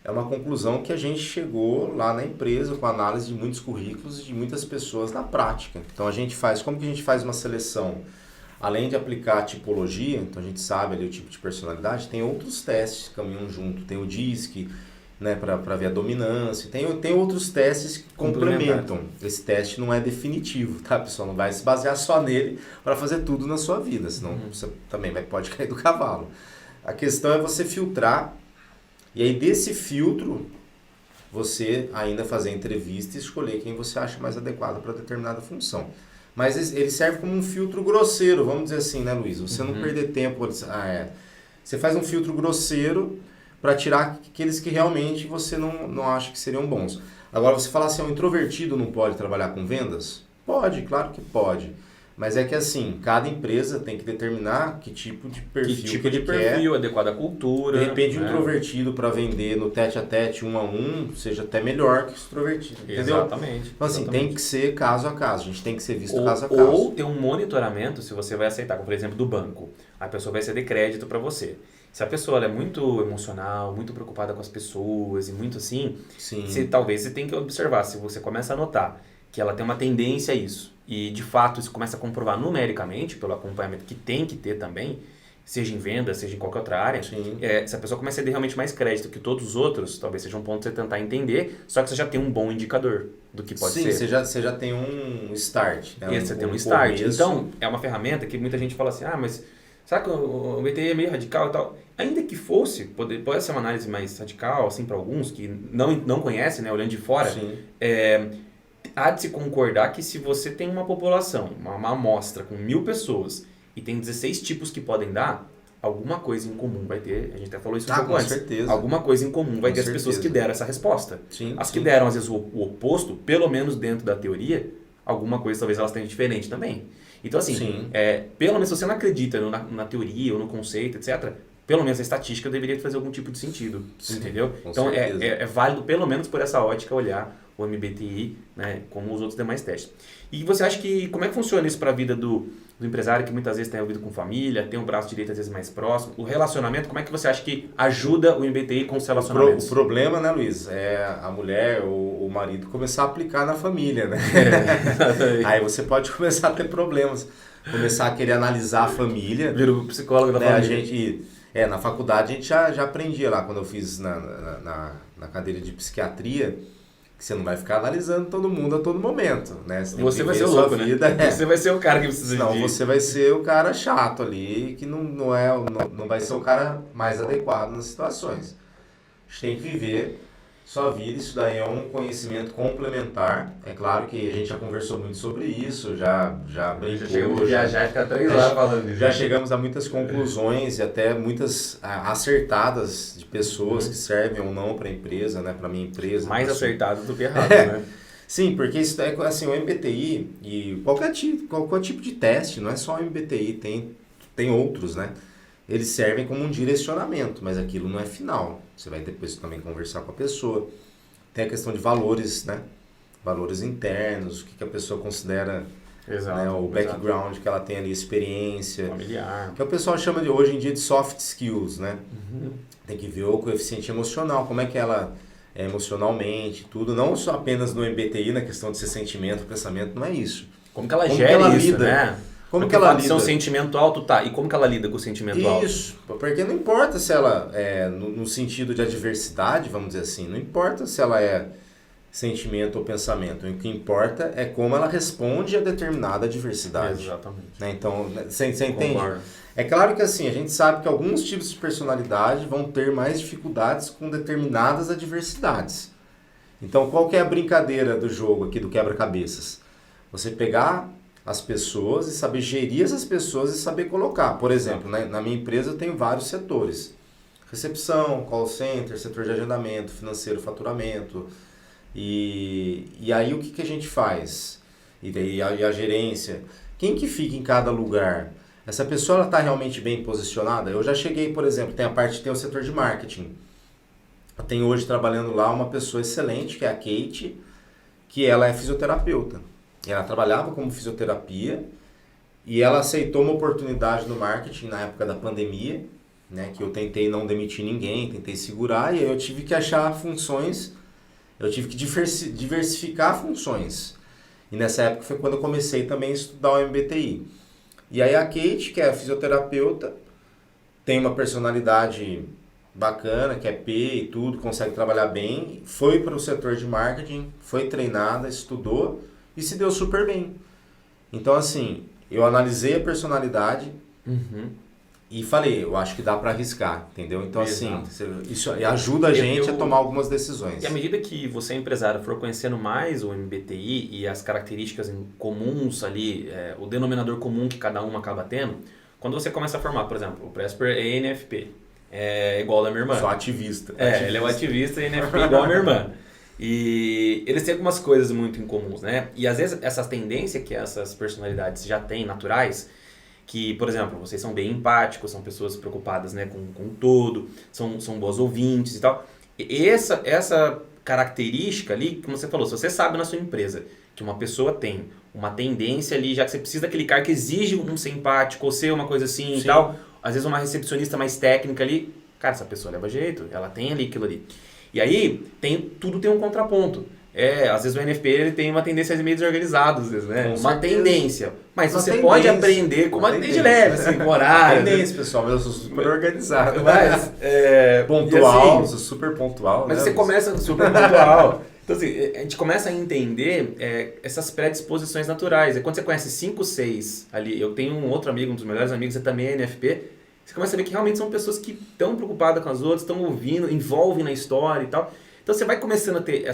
é uma conclusão que a gente chegou lá na empresa com análise de muitos currículos e de muitas pessoas na prática. Então, como que a gente faz uma seleção? Além de aplicar a tipologia, então a gente sabe ali o tipo de personalidade, tem outros testes que caminham junto. Tem o DISC, né, para ver a dominância. Tem outros testes que complementam. Esse teste não é definitivo, tá, pessoal? Não vai se basear só nele para fazer tudo na sua vida, senão você também pode cair do cavalo. A questão é você filtrar, e aí desse filtro, você ainda fazer entrevista e escolher quem você acha mais adequado para determinada função. Mas ele serve como um filtro grosseiro, vamos dizer assim, né, Luiz? Você não perder tempo. Você faz um filtro grosseiro para tirar aqueles que realmente você não acha que seriam bons. Agora, você fala assim, um introvertido não pode trabalhar com vendas? Pode, claro que pode. Mas é que assim, cada empresa tem que determinar que tipo de perfil que tipo de perfil adequado à cultura. De repente, o introvertido para vender no tete-a-tete, 1 a 1, seja até melhor que o extrovertido. Entendeu? Exatamente. Então, assim, tem que ser caso a caso. A gente tem que ser visto caso a caso. Ou ter um monitoramento, se você vai aceitar, como por exemplo do banco. A pessoa vai ceder crédito para você. Se a pessoa ela é muito emocional, muito preocupada com as pessoas e muito assim, talvez você tenha que observar. Se você começa a notar que ela tem uma tendência a isso, e de fato isso começa a comprovar numericamente pelo acompanhamento que tem que ter também, seja em venda, seja em qualquer outra área, se a pessoa começa a ter realmente mais crédito que todos os outros, talvez seja um ponto de você tentar entender, só que você já tem um bom indicador do que pode ser. Sim, você já tem um start. Né? Você tem um start. Começo. Então, é uma ferramenta que muita gente fala assim, mas será que o MBTI é meio radical e tal? Ainda que fosse, pode ser uma análise mais radical, assim, para alguns que não conhecem, né, olhando de fora, há de se concordar que se você tem uma população, uma amostra com 1000 pessoas e tem 16 tipos que podem dar, alguma coisa em comum vai ter, a gente até falou isso um pouco antes, certeza. Alguma coisa em comum vai ter as pessoas que deram essa resposta. As que deram, às vezes, o oposto, pelo menos dentro da teoria, alguma coisa talvez elas tenham diferente também. Então, assim, pelo menos se você não acredita na teoria ou no conceito, etc., pelo menos a estatística deveria fazer algum tipo de sentido, entendeu? Então, é válido, pelo menos por essa ótica, olhar o MBTI, né, como os outros demais testes. E você acha que, como é que funciona isso para a vida do empresário, que muitas vezes tem envolvido com família, tem um braço direito às vezes mais próximo, o relacionamento, como é que você acha que ajuda o MBTI com os relacionamentos? O problema, né, Luiz, é a mulher ou o marido começar a aplicar na família, né? Aí você pode começar a ter problemas, começar a querer analisar a família. Vira o psicólogo da família. A gente, na faculdade a gente já aprendia lá, quando eu fiz na cadeira de psiquiatria, que você não vai ficar analisando todo mundo a todo momento, né? Você vai ser o louco, vida, né? Você vai ser o cara que precisa de... Não, você vai ser o cara chato ali, que não vai ser o cara mais adequado nas situações. A gente tem que viver sua vida, isso daí é um conhecimento complementar. É claro que a gente já conversou muito sobre isso, já brincou. Já chegamos a viajar e ficar 3 horas falando isso. Já chegamos a muitas conclusões e até muitas acertadas de pessoas que servem ou não para a empresa, né, para minha empresa. Mais acertadas do que errado, né? Sim, porque isso é assim, o MBTI e qualquer tipo de teste, não é só o MBTI, tem outros, né? Eles servem como um direcionamento, mas aquilo não é final. Você vai depois também conversar com a pessoa. Tem a questão de valores, né? Valores internos, o que a pessoa considera, Exato, né? O background que ela tem ali, experiência. Familiar. Que o pessoal chama de, hoje em dia de soft skills, né? Uhum. Tem que ver o coeficiente emocional, como é que ela é emocionalmente, tudo. Não só apenas no MBTI, na questão de ser sentimento, pensamento, não é isso. Como que ela Como gera que ela isso, lida? né? Como Porque que ela pode ser um lida? sentimento alto, tá. E como que ela lida com o sentimento alto? Isso, porque não importa se ela é no sentido de adversidade, vamos dizer assim, não importa se ela é sentimento ou pensamento, o que importa é como ela responde a determinada adversidade. Exatamente. Né? Então, você entende? Concordo. É claro que assim, a gente sabe que alguns tipos de personalidade vão ter mais dificuldades com determinadas adversidades. Então, qual que é a brincadeira do jogo aqui do quebra-cabeças? Você pegar as pessoas e saber gerir essas pessoas e saber colocar. Por exemplo, na minha empresa eu tenho vários setores. Recepção, call center, setor de agendamento, financeiro, faturamento. E aí o que a gente faz? E a gerência. Quem que fica em cada lugar? Essa pessoa está realmente bem posicionada? Eu já cheguei, por exemplo, tem o setor de marketing. Eu tenho hoje trabalhando lá uma pessoa excelente, que é a Kate, que ela é fisioterapeuta. Ela trabalhava como fisioterapia e ela aceitou uma oportunidade no marketing na época da pandemia, né, que eu tentei não demitir ninguém, tentei segurar, e aí eu tive que achar funções, eu tive que diversificar funções. E nessa época foi quando eu comecei também a estudar o MBTI. E aí a Kate, que é fisioterapeuta, tem uma personalidade bacana, que é P e tudo, consegue trabalhar bem, foi para o setor de marketing, foi treinada, estudou e se deu super bem. Então assim, eu analisei a personalidade e falei, eu acho que dá para arriscar, entendeu? Então assim, isso ajuda a gente a tomar algumas decisões. E à medida que você, empresário, for conhecendo mais o MBTI e as características comuns ali, o denominador comum que cada um acaba tendo, quando você começa a formar, por exemplo, o Presper é ENFP, é igual da minha irmã. Sou ativista. Ele é um ativista e ENFP igual a minha irmã. E eles têm algumas coisas muito incomuns, né? E às vezes essas tendências que essas personalidades já têm, naturais, que, por exemplo, vocês são bem empáticos, são pessoas preocupadas, né, com o todo, são boas ouvintes e tal. E essa característica ali, como você falou, se você sabe na sua empresa que uma pessoa tem uma tendência ali, já que você precisa daquele cara que exige um ser empático ou ser uma coisa assim. Sim. E tal, às vezes uma recepcionista mais técnica ali, cara, essa pessoa leva jeito, ela tem ali aquilo ali. E aí, tudo tem um contraponto. Às vezes o NFP ele tem uma tendência meio desorganizada, às vezes, né? Uma tendência. Mas você pode aprender com uma tendência leve, assim, com horário. Tendência, pessoal, eu sou super organizado. Mas, pontual, assim, sou super pontual. Mas né? você começa super pontual. Então, assim, a gente começa a entender essas predisposições naturais. E quando você conhece 5, 6 ali, eu tenho um outro amigo, um dos melhores amigos, você também é NFP, você começa a ver que realmente são pessoas que estão preocupadas com as outras, estão ouvindo, envolvem na história e tal. Então você vai começando a ter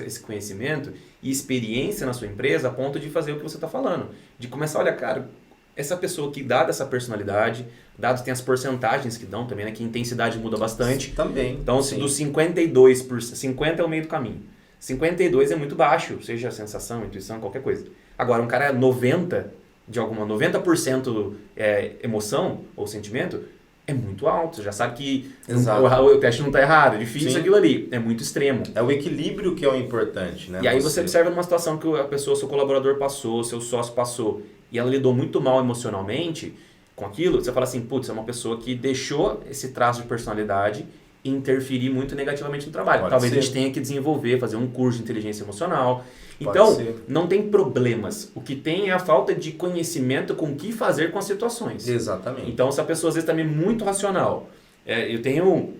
esse conhecimento e experiência na sua empresa a ponto de fazer o que você está falando. De começar a olhar, cara, essa pessoa que, dada essa personalidade, dado tem as porcentagens que dão também, né, que a intensidade muda bastante. Também. Então, se dos 52%, 50 é o meio do caminho. 52 é muito baixo, seja sensação, intuição, qualquer coisa. Agora, um cara é 90% emoção ou sentimento, é muito alto. Você já sabe que o teste não está errado, é difícil. Sim. Aquilo ali. É muito extremo. É o equilíbrio que é o importante, né? E aí você observa numa situação que a pessoa, seu colaborador passou, seu sócio passou, e ela lidou muito mal emocionalmente com aquilo, você fala assim, putz, é uma pessoa que deixou esse traço de personalidade interferir muito negativamente no trabalho. Talvez a gente tenha que desenvolver, fazer um curso de inteligência emocional. Então, não tem problemas. O que tem é a falta de conhecimento com o que fazer com as situações. Exatamente. Então, se a pessoa às vezes também é muito racional. Eu tenho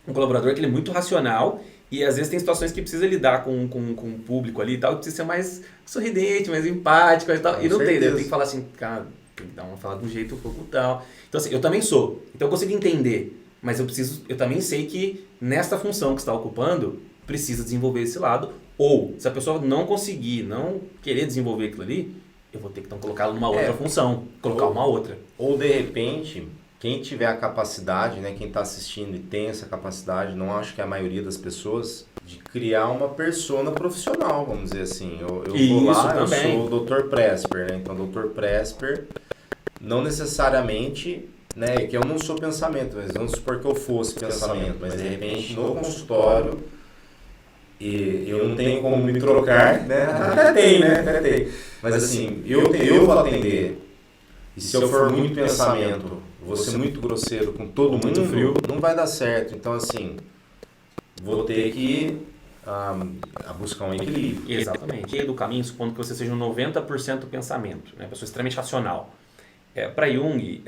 um colaborador que ele é muito racional e às vezes tem situações que precisa lidar com o público ali e tal, que precisa ser mais sorridente, mais empático e tal. E não tem, tem que falar assim, cara, tem que falar de um jeito um pouco tal. Então, assim, eu também sou. Então, eu consigo entender. Mas eu também sei que nesta função que está ocupando, precisa desenvolver esse lado. Ou, se a pessoa não conseguir, não querer desenvolver aquilo ali, eu vou ter que então colocá-lo numa outra função, colocar uma outra. Ou, de repente, quem tiver a capacidade, né, quem está assistindo e tem essa capacidade, não acho que é a maioria das pessoas, de criar uma persona profissional, vamos dizer assim. Eu vou lá, eu sou o Dr. Presper, né? Então, Dr. Presper, não necessariamente, né, que eu não sou pensamento, mas vamos supor que eu fosse pensamento, mas de repente no consultório e eu não tenho como me trocar, né? Até tem, né? Até tem. Mas assim, eu vou atender. E se eu for muito pensamento, vou ser muito grosseiro com todo mundo, muito frio, não vai dar certo. Então, assim, vou ter que a buscar um equilíbrio. Exatamente. E do caminho, supondo que você seja um 90% pensamento, né? Pessoa extremamente racional. Para Jung,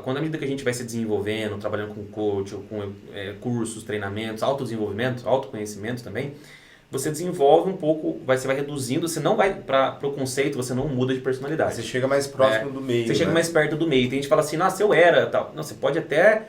quando à medida que a gente vai se desenvolvendo, trabalhando com coach, ou com cursos, treinamentos, autodesenvolvimento, autoconhecimento também, você desenvolve um pouco, você vai reduzindo, você não vai para o conceito, você não muda de personalidade. Você chega mais próximo do meio. Você chega mais perto do meio. Tem gente que fala assim, nossa, eu era tal. Não, você pode até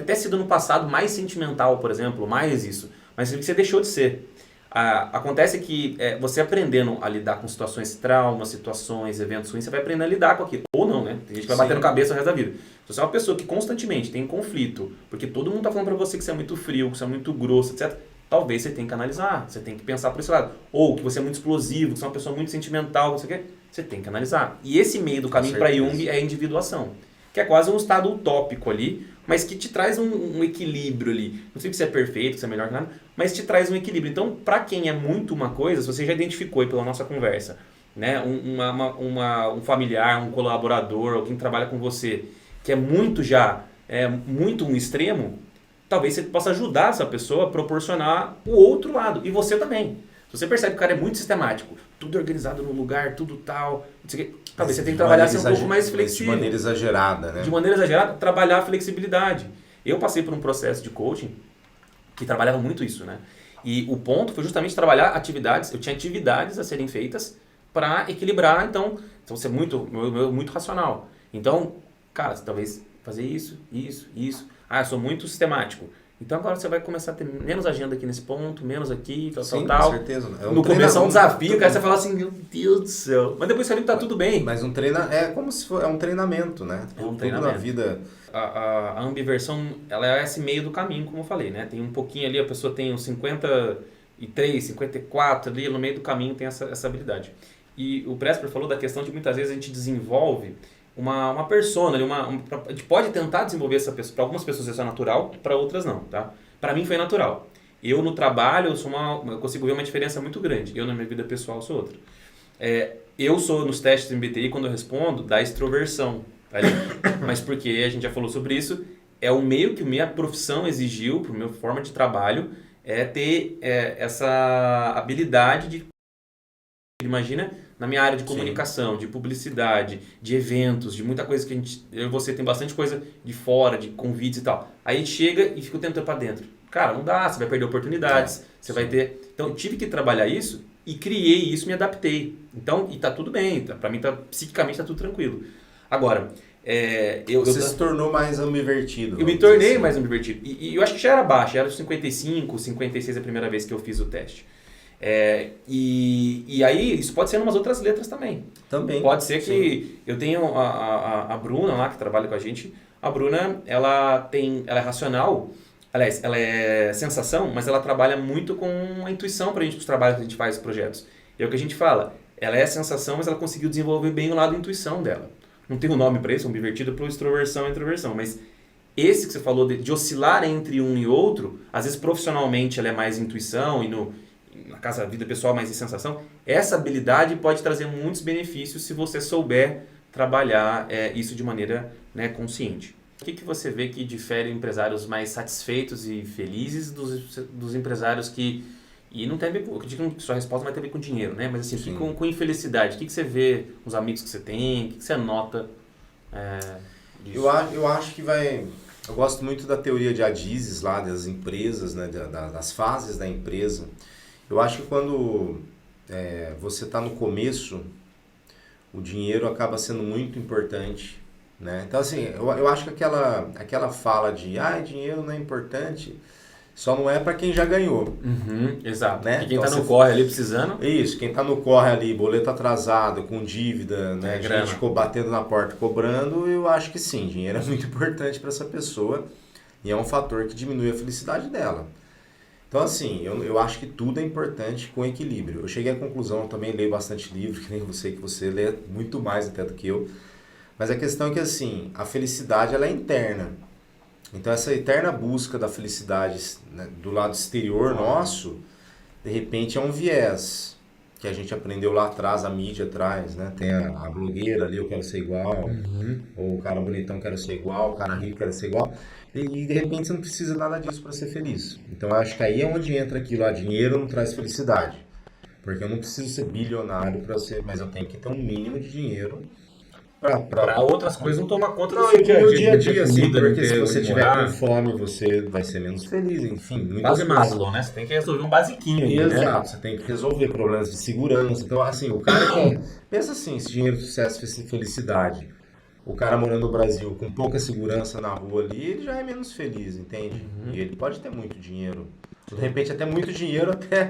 ter sido no passado mais sentimental, por exemplo, mais isso, mas você deixou de ser. Acontece que você aprendendo a lidar com situações, traumas, situações, eventos ruins, você vai aprender a lidar com aquilo. Ou não, né? Tem gente que vai batendo cabeça o resto da vida. Se você é uma pessoa que constantemente tem conflito, porque todo mundo tá falando pra você que você é muito frio, que você é muito grosso, etc., talvez você tenha que analisar, você tem que pensar por esse lado. Ou que você é muito explosivo, que você é uma pessoa muito sentimental, não sei o quê, você tem que analisar. E esse meio do caminho para Jung é a individuação, que é quase um estado utópico ali, mas que te traz um equilíbrio ali. Não sei se é perfeito, se é melhor que nada, mas te traz um equilíbrio. Então, para quem é muito uma coisa, se você já identificou aí pela nossa conversa, né, um familiar, um colaborador, alguém que trabalha com você, que é muito muito um extremo, talvez você possa ajudar essa pessoa a proporcionar o outro lado. E você também. Se você percebe que o cara é muito sistemático, tudo organizado no lugar, tudo tal, não sei o quê, talvez você tenha que trabalhar ser um pouco mais flexível. De maneira exagerada, né? De maneira exagerada, trabalhar a flexibilidade. Eu passei por um processo de coaching que trabalhava muito isso, né? E o ponto foi justamente trabalhar atividades, eu tinha atividades a serem feitas para equilibrar, então você é muito racional. Então, cara, talvez fazer isso. Eu sou muito sistemático. Então agora você vai começar a ter menos agenda aqui nesse ponto, menos aqui, tal. Com certeza. No começo é um desafio, cara, você fala assim, meu Deus do céu. Mas depois você vê que tá tudo bem. Mas é como se fosse um treinamento, né? Um treinamento. Na vida. A ambiversão, ela é esse meio do caminho, como eu falei, né? Tem um pouquinho ali, a pessoa tem uns 53, 54 ali, no meio do caminho tem essa habilidade. E o Presper falou da questão de muitas vezes a gente desenvolve uma persona, a gente pode tentar desenvolver essa pessoa. Para algumas pessoas isso é natural, para outras não, tá? Para mim foi natural. Eu no trabalho, eu consigo ver uma diferença muito grande. Eu na minha vida pessoal sou outra. Eu sou nos testes do MBTI, quando eu respondo, da extroversão. Tá ali. Mas porque a gente já falou sobre isso, é o meio que minha profissão exigiu, para a minha forma de trabalho, ter essa habilidade de... Imagina, na minha área de comunicação, sim, de publicidade, de eventos, de muita coisa que eu e você tem bastante coisa de fora, de convites e tal. Aí a gente chega e fica o tempo todo para dentro. Cara, não dá, você vai perder oportunidades, você vai ter... Então, eu tive que trabalhar isso e criei isso, me adaptei. Então, e tá tudo bem, para mim, psiquicamente tá tudo tranquilo. Agora, você se tornou mais ambivertido. Eu me tornei mais ambivertido. E eu acho que já era baixo, era 55, 56 a primeira vez que eu fiz o teste. E aí, isso pode ser em umas outras letras também. Pode ser que... Sim. Eu tenho a Bruna lá, que trabalha com a gente. A Bruna, ela é racional. Aliás, ela é sensação, mas ela trabalha muito com a intuição para a gente, os trabalhos que a gente faz, os projetos. E é o que a gente fala. Ela é sensação, mas ela conseguiu desenvolver bem o lado da intuição dela. Não tem um nome para isso, ambivertido para extroversão e introversão. Mas esse que você falou de oscilar entre um e outro, às vezes profissionalmente ela é mais intuição e na casa da vida pessoal mais de sensação, essa habilidade pode trazer muitos benefícios se você souber trabalhar isso de maneira, né, consciente. O que você vê que difere empresários mais satisfeitos e felizes dos empresários que... E não tem a ver com... Eu digo que sua resposta não vai ter a ver com dinheiro, né? Mas assim, com infelicidade. O que você vê, os amigos que você tem, o que você nota disso? Eu acho que vai... Eu gosto muito da teoria de Adizes lá, das empresas, né, das fases da empresa. Eu acho que quando você está no começo, o dinheiro acaba sendo muito importante, né? Então, assim, eu acho que aquela fala de dinheiro não é importante, Só não é para quem já ganhou. Exato. Né? E quem Então, tá no corre ali precisando. Isso, quem tá no corre ali, boleto atrasado, com dívida, né? Grana. Gente batendo na porta, cobrando, eu acho que sim, dinheiro é muito importante para essa pessoa e é um fator que diminui a felicidade dela. Então, assim, eu acho que tudo é importante com equilíbrio. Eu cheguei à conclusão, eu também leio bastante livro, que nem você, que você lê muito mais até do que eu. Mas a questão é que, assim, a felicidade, ela é interna. Então, essa eterna busca da felicidade, né, do lado exterior nosso, de repente é um viés que a gente aprendeu lá atrás, a mídia traz, né? Tem a blogueira ali, eu quero ser igual, ou o cara bonitão quero ser igual, o cara rico quero ser igual. E de repente você não precisa nada disso para ser feliz. Então eu acho que aí é onde entra aquilo, dinheiro não traz felicidade. Porque eu não preciso ser bilionário para ser, mas eu tenho que ter um mínimo de dinheiro para outras coisas não tomar conta do não, seu e dia a no dia, dia a dia, assim, porque se você tiver morar. com fome, você vai ser menos feliz, enfim. muitas Base coisas. Maslow, né? Você tem que resolver um basiquinho aí, Exato, né? você tem que resolver problemas de segurança. Então, assim, o cara que... Pensa assim, se dinheiro, sucesso e felicidade. O cara morando no Brasil com pouca segurança na rua ali, ele já é menos feliz, entende? E ele pode ter muito dinheiro. De repente, até muito dinheiro, até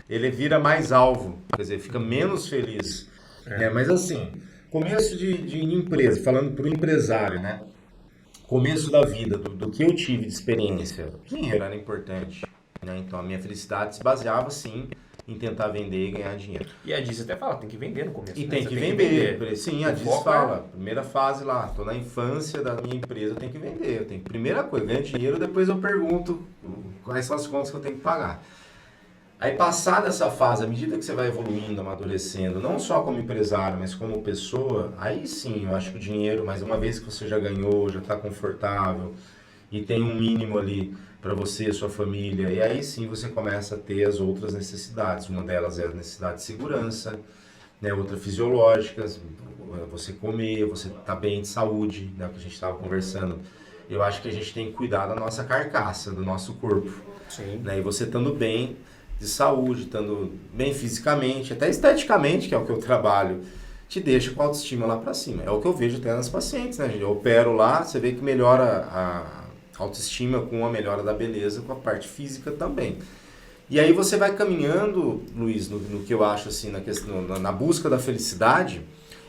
ele vira mais alvo. Quer dizer, fica menos feliz. Né? Mas assim, começo de empresa, falando para o empresário, né? Começo da vida, do que eu tive de experiência, dinheiro era importante. Né? Então, a minha felicidade se baseava, sim, em tentar vender e ganhar dinheiro. E a Diz até fala, tem que vender no começo. E né? tem Você que vender. Sim, a Diz fala. Primeira fase lá, tô na infância da minha empresa, eu tenho que vender. Eu tenho, primeira coisa, ganho dinheiro, depois eu pergunto quais são as contas que eu tenho que pagar. Aí passada essa fase, à medida que você vai evoluindo, amadurecendo, não só como empresário, mas como pessoa, aí sim, eu acho que o dinheiro, mas uma vez que você já ganhou, já está confortável e tem um mínimo ali para você, sua família, e aí sim você começa a ter as outras necessidades. Uma delas é a necessidade de segurança, né? Outra fisiológica, você comer, você tá bem de saúde, né? O que a gente estava conversando. Eu acho que a gente tem que cuidar da nossa carcaça, do nosso corpo. Sim. Né? E você estando bem de saúde, estando bem fisicamente, até esteticamente, que é o que eu trabalho, te deixa com a autoestima lá para cima. É o que eu vejo até nas pacientes, né, gente? Eu opero lá, você vê que melhora a autoestima com a melhora da beleza, com a parte física também. E aí você vai caminhando, Luiz, no que eu acho assim, na busca da felicidade,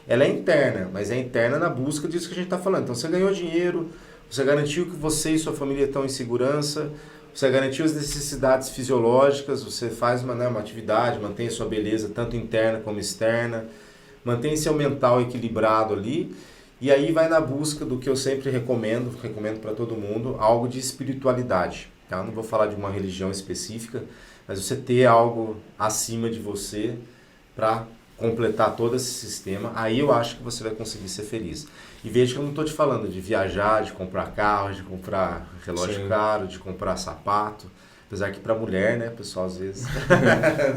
ela é interna, mas é interna na busca disso que a gente está falando. Então você ganhou dinheiro, você garantiu que você e sua família estão em segurança, você garantiu as necessidades fisiológicas, você faz uma atividade, mantém a sua beleza tanto interna como externa, mantém seu mental equilibrado ali, e aí vai na busca do que eu sempre recomendo para todo mundo, algo de espiritualidade. Tá? Não vou falar de uma religião específica, mas você ter algo acima de você para completar todo esse sistema, aí eu acho que você vai conseguir ser feliz. E veja que eu não estou te falando de viajar, de comprar carro, de comprar relógio caro, de comprar sapato. Apesar que para mulher, né, pessoal, às vezes...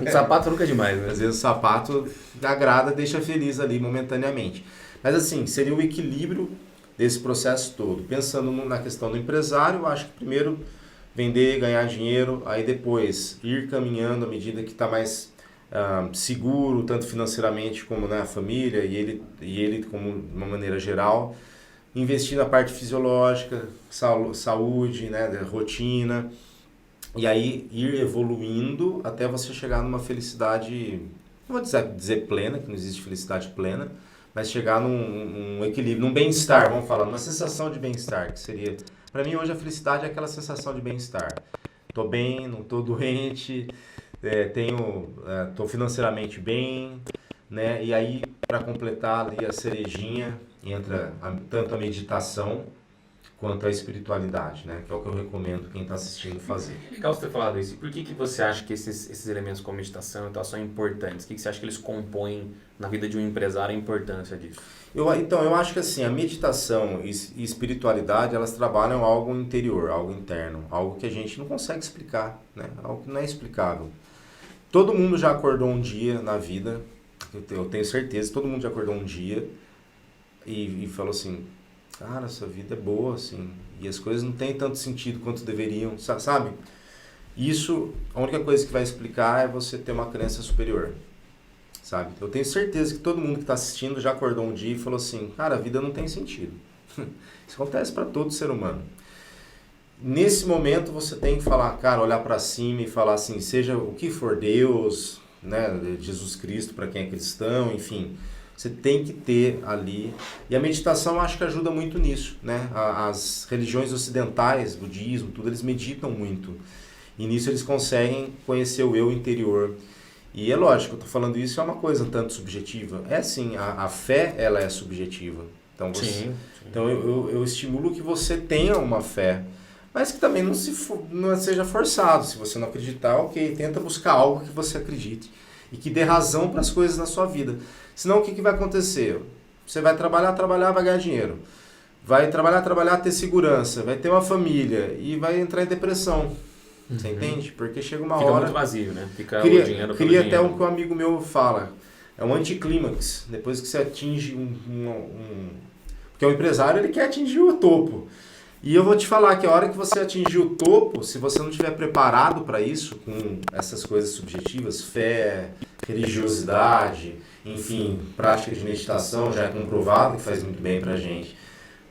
O sapato nunca é demais, né? Às vezes o sapato agrada, deixa feliz ali momentaneamente. Mas assim, seria o equilíbrio desse processo todo. Pensando na questão do empresário, eu acho que primeiro vender, ganhar dinheiro, aí depois ir caminhando à medida que está mais seguro, tanto financeiramente como na família, e ele como de uma maneira geral, investir na parte fisiológica, saúde, né, rotina, e aí ir evoluindo até você chegar numa felicidade, não vou dizer plena, que não existe felicidade plena, mas chegar num equilíbrio, num bem-estar, vamos falar, numa sensação de bem-estar, que seria... Para mim hoje a felicidade é aquela sensação de bem-estar. Tô bem, não tô doente, tô financeiramente bem, né? E aí, para completar ali a cerejinha, entra tanto a meditação quanto a espiritualidade, né? Que é o que eu recomendo quem está assistindo fazer. Legal você ter falado isso. E por que você acha que esses elementos como meditação e tal são importantes? O que você acha que eles compõem na vida de um empresário, a importância disso? Então, eu acho que assim, a meditação e espiritualidade, elas trabalham algo interior, algo interno, algo que a gente não consegue explicar, né? Algo que não é explicável. Todo mundo já acordou um dia na vida, eu tenho certeza, todo mundo já acordou um dia e falou assim, cara, essa vida é boa, assim, e as coisas não têm tanto sentido quanto deveriam, sabe? Isso, a única coisa que vai explicar é você ter uma crença superior, sabe? Eu tenho certeza que todo mundo que está assistindo já acordou um dia e falou assim, cara, a vida não tem sentido. Isso acontece para todo ser humano. nesse momento você tem que falar, cara, olhar para cima e falar assim, seja o que for Deus, né, Jesus Cristo para quem é cristão, enfim, você tem que ter ali, e a meditação eu acho que ajuda muito nisso, né, as religiões ocidentais, budismo, tudo, eles meditam muito, e nisso eles conseguem conhecer o eu interior, e é lógico, eu tô falando isso é uma coisa tanto subjetiva, é sim, a fé ela é subjetiva, então, Sim. então eu estimulo que você tenha uma fé, mas que também não seja forçado. Se você não acreditar, ok, tenta buscar algo que você acredite e que dê razão para as coisas na sua vida. Senão o que vai acontecer? Você vai trabalhar, vai ganhar dinheiro. Vai trabalhar, ter segurança, vai ter uma família e vai entrar em depressão. Você entende? Porque chega uma hora... Fica muito vazio, né? Fica Queria o dinheiro até dinheiro. o que um amigo meu fala. É um anticlímax. Depois que você atinge Porque o empresário ele quer atingir o topo. E eu vou te falar que a hora que você atingir o topo, se você não estiver preparado para isso, com essas coisas subjetivas, fé, religiosidade, enfim, prática de meditação, já é comprovado que faz muito bem pra gente,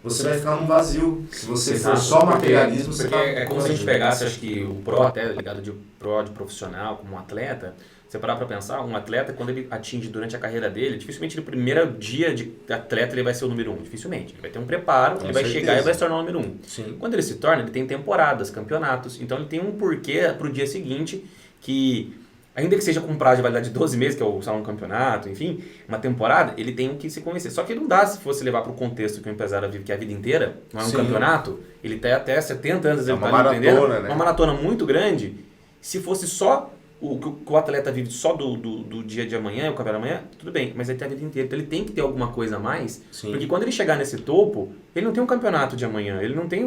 você vai ficar num vazio. Se você for só materialismo, porque é como se a gente pegasse, acho que o pro, até ligado de pro de profissional, como um atleta, você parar para pensar, um atleta, quando ele atinge durante a carreira dele, dificilmente no primeiro dia de atleta ele vai ser o número 1, dificilmente. Ele vai ter um preparo, ele vai chegar e vai se tornar o número 1. Sim. Quando ele se torna, ele tem temporadas, campeonatos, então ele tem um porquê pro dia seguinte que, ainda que seja com prazo de validade de 12 meses, que é o salão do campeonato, enfim, uma temporada, ele tem que se convencer. Só que não dá se fosse levar para o contexto que o empresário vive, que é a vida inteira, não é um campeonato, ele tem até 70 anos, ele uma maratona, né? Uma maratona muito grande. Se fosse só o que o atleta vive só do dia de amanhã, o campeonato de amanhã, tudo bem, mas ele tem a vida inteira. Então ele tem que ter alguma coisa a mais, porque quando ele chegar nesse topo, ele não tem um campeonato de amanhã, ele não tem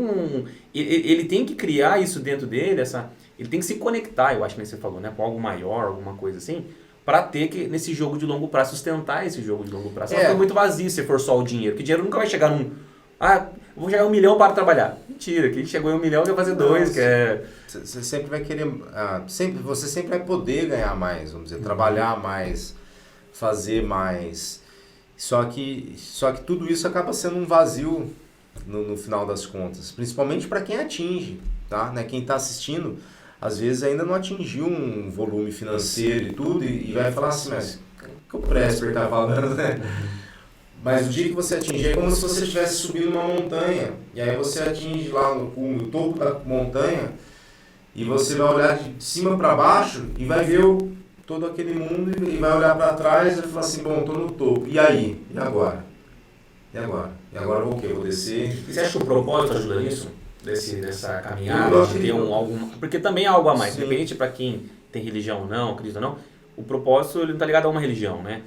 ele tem que criar isso dentro dele, ele tem que se conectar, eu acho que você falou, né, com algo maior, alguma coisa assim, para ter que, nesse jogo de longo prazo, sustentar esse jogo de longo prazo. Fica muito vazio se for só o dinheiro, porque dinheiro nunca vai chegar vou chegar a 1 milhão para trabalhar. Mentira, quem chegou em 1 milhão quer fazer 2, Você sempre vai querer, você sempre vai poder ganhar mais, vamos dizer, trabalhar mais, fazer mais. Só que tudo isso acaba sendo um vazio no final das contas, principalmente para quem atinge, tá? Né? Quem está assistindo, às vezes ainda não atingiu um volume financeiro e tudo, e vai falar assim, mas que o Presper está falando, né? Mas o dia que você atingir é como se você estivesse subindo uma montanha. E aí você atinge lá no topo da montanha e você vai olhar de cima para baixo e vai ver todo aquele mundo e vai olhar para trás e vai falar assim, bom, estou no topo. E aí? E agora? E agora? E agora eu vou o quê? Eu vou descer? E você acha que o propósito ajuda nisso? Dessa caminhada, de ter algo... Porque também é algo a mais. Independente para quem tem religião ou não, acredita ou não, o propósito ele não está ligado a uma religião, né?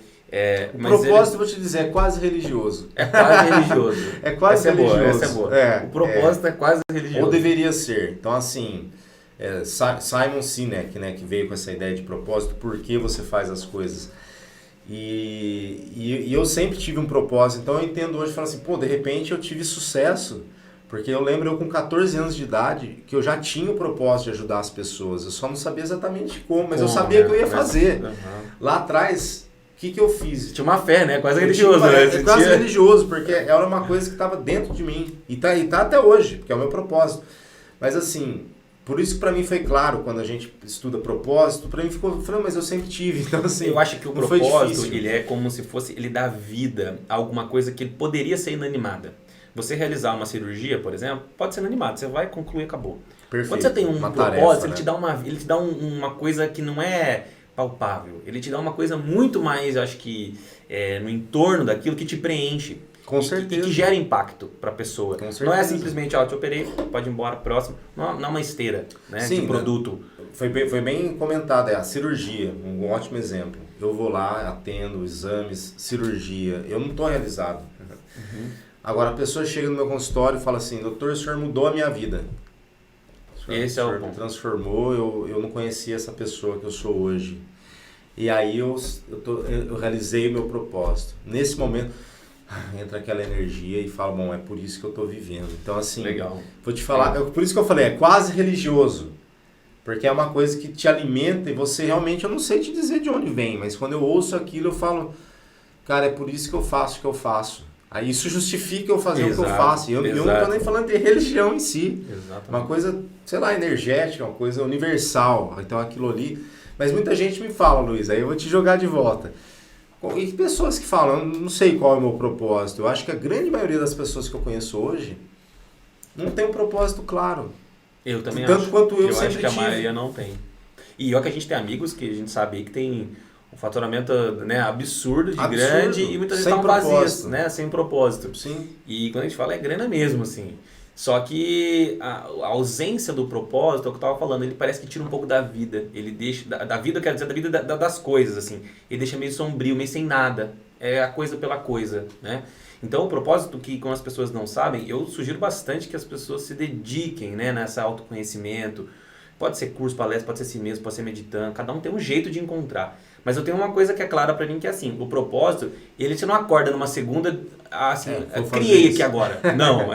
O propósito, vou te dizer, é quase religioso. É quase religioso. É quase religioso. Essa é boa. O propósito é quase religioso. Ou deveria ser. Então, assim, Simon Sinek, né, que veio com essa ideia de propósito, por que você faz as coisas. E eu sempre tive um propósito. Então, eu entendo hoje, falo assim, de repente eu tive sucesso. Porque eu lembro eu com 14 anos de idade que eu já tinha o propósito de ajudar as pessoas. Eu só não sabia exatamente como, mas eu sabia que eu ia fazer. Lá atrás... O que eu fiz? Tinha uma fé, né? Quase religioso. É quase religioso, porque era uma coisa que estava dentro de mim. E tá até hoje, porque é o meu propósito. Mas assim, por isso que para mim foi claro, quando a gente estuda propósito, para mim ficou, mas eu sempre tive. Então assim, eu acho que o propósito, ele é como se fosse, ele dá vida a alguma coisa que poderia ser inanimada. Você realizar uma cirurgia, por exemplo, pode ser inanimado. Você vai concluir e acabou. Perfeito. Quando você tem um propósito, tarefa, né? ele te dá uma coisa que não é... palpável. Ele te dá uma coisa muito mais, acho que, no entorno daquilo que te preenche. Com certeza. E que gera impacto para a pessoa. Com certeza. Não é simplesmente, te operei, pode ir embora, próximo. Não é uma esteira, né? Sim, de produto. Foi bem comentado, a cirurgia, um ótimo exemplo. Eu vou lá, atendo exames, cirurgia, eu não estou realizado. Agora a pessoa chega no meu consultório e fala assim, doutor, o senhor mudou a minha vida. Esse é o ponto. Transformou, eu não conhecia essa pessoa que eu sou hoje. E aí eu realizei o meu propósito. Nesse momento, entra aquela energia e fala, bom, é por isso que eu estou vivendo. Então assim, legal. Vou te falar, por isso que eu falei, é quase religioso. Porque é uma coisa que te alimenta e você realmente, eu não sei te dizer de onde vem, mas quando eu ouço aquilo eu falo, cara, é por isso que eu faço o que eu faço. Aí isso justifica eu fazer o que eu Exato, faço. E eu não tô nem falando de religião em si. Exatamente. Uma coisa, sei lá, energética, uma coisa universal. Então aquilo ali... Mas muita gente me fala, Luiz, aí eu vou te jogar de volta. E pessoas que falam, eu não sei qual é o meu propósito. Eu acho que a grande maioria das pessoas que eu conheço hoje não tem um propósito claro. Eu também Tanto acho. quanto eu acho sempre que a tive. maioria não tem. E olha que a gente tem amigos que a gente sabe que tem um faturamento, né, absurdo de grande e muitas vezes sem estão vazias, propósito. né, sem propósito. Sim. E quando a gente fala é grana mesmo, assim. Só que a ausência do propósito, é o que eu estava falando, ele parece que tira um pouco da vida. Ele deixa, da vida, eu quero dizer, da vida das coisas, assim. Ele deixa meio sombrio, meio sem nada. É a coisa pela coisa, né? Então o propósito que, como as pessoas não sabem, eu sugiro bastante que as pessoas se dediquem, né, nessa autoconhecimento. Pode ser curso, palestra, pode ser si mesmo, pode ser meditando, cada um tem um jeito de encontrar. Mas eu tenho uma coisa que é clara pra mim, que é assim, o propósito, ele você não acorda numa segunda, assim, criei aqui agora. Não,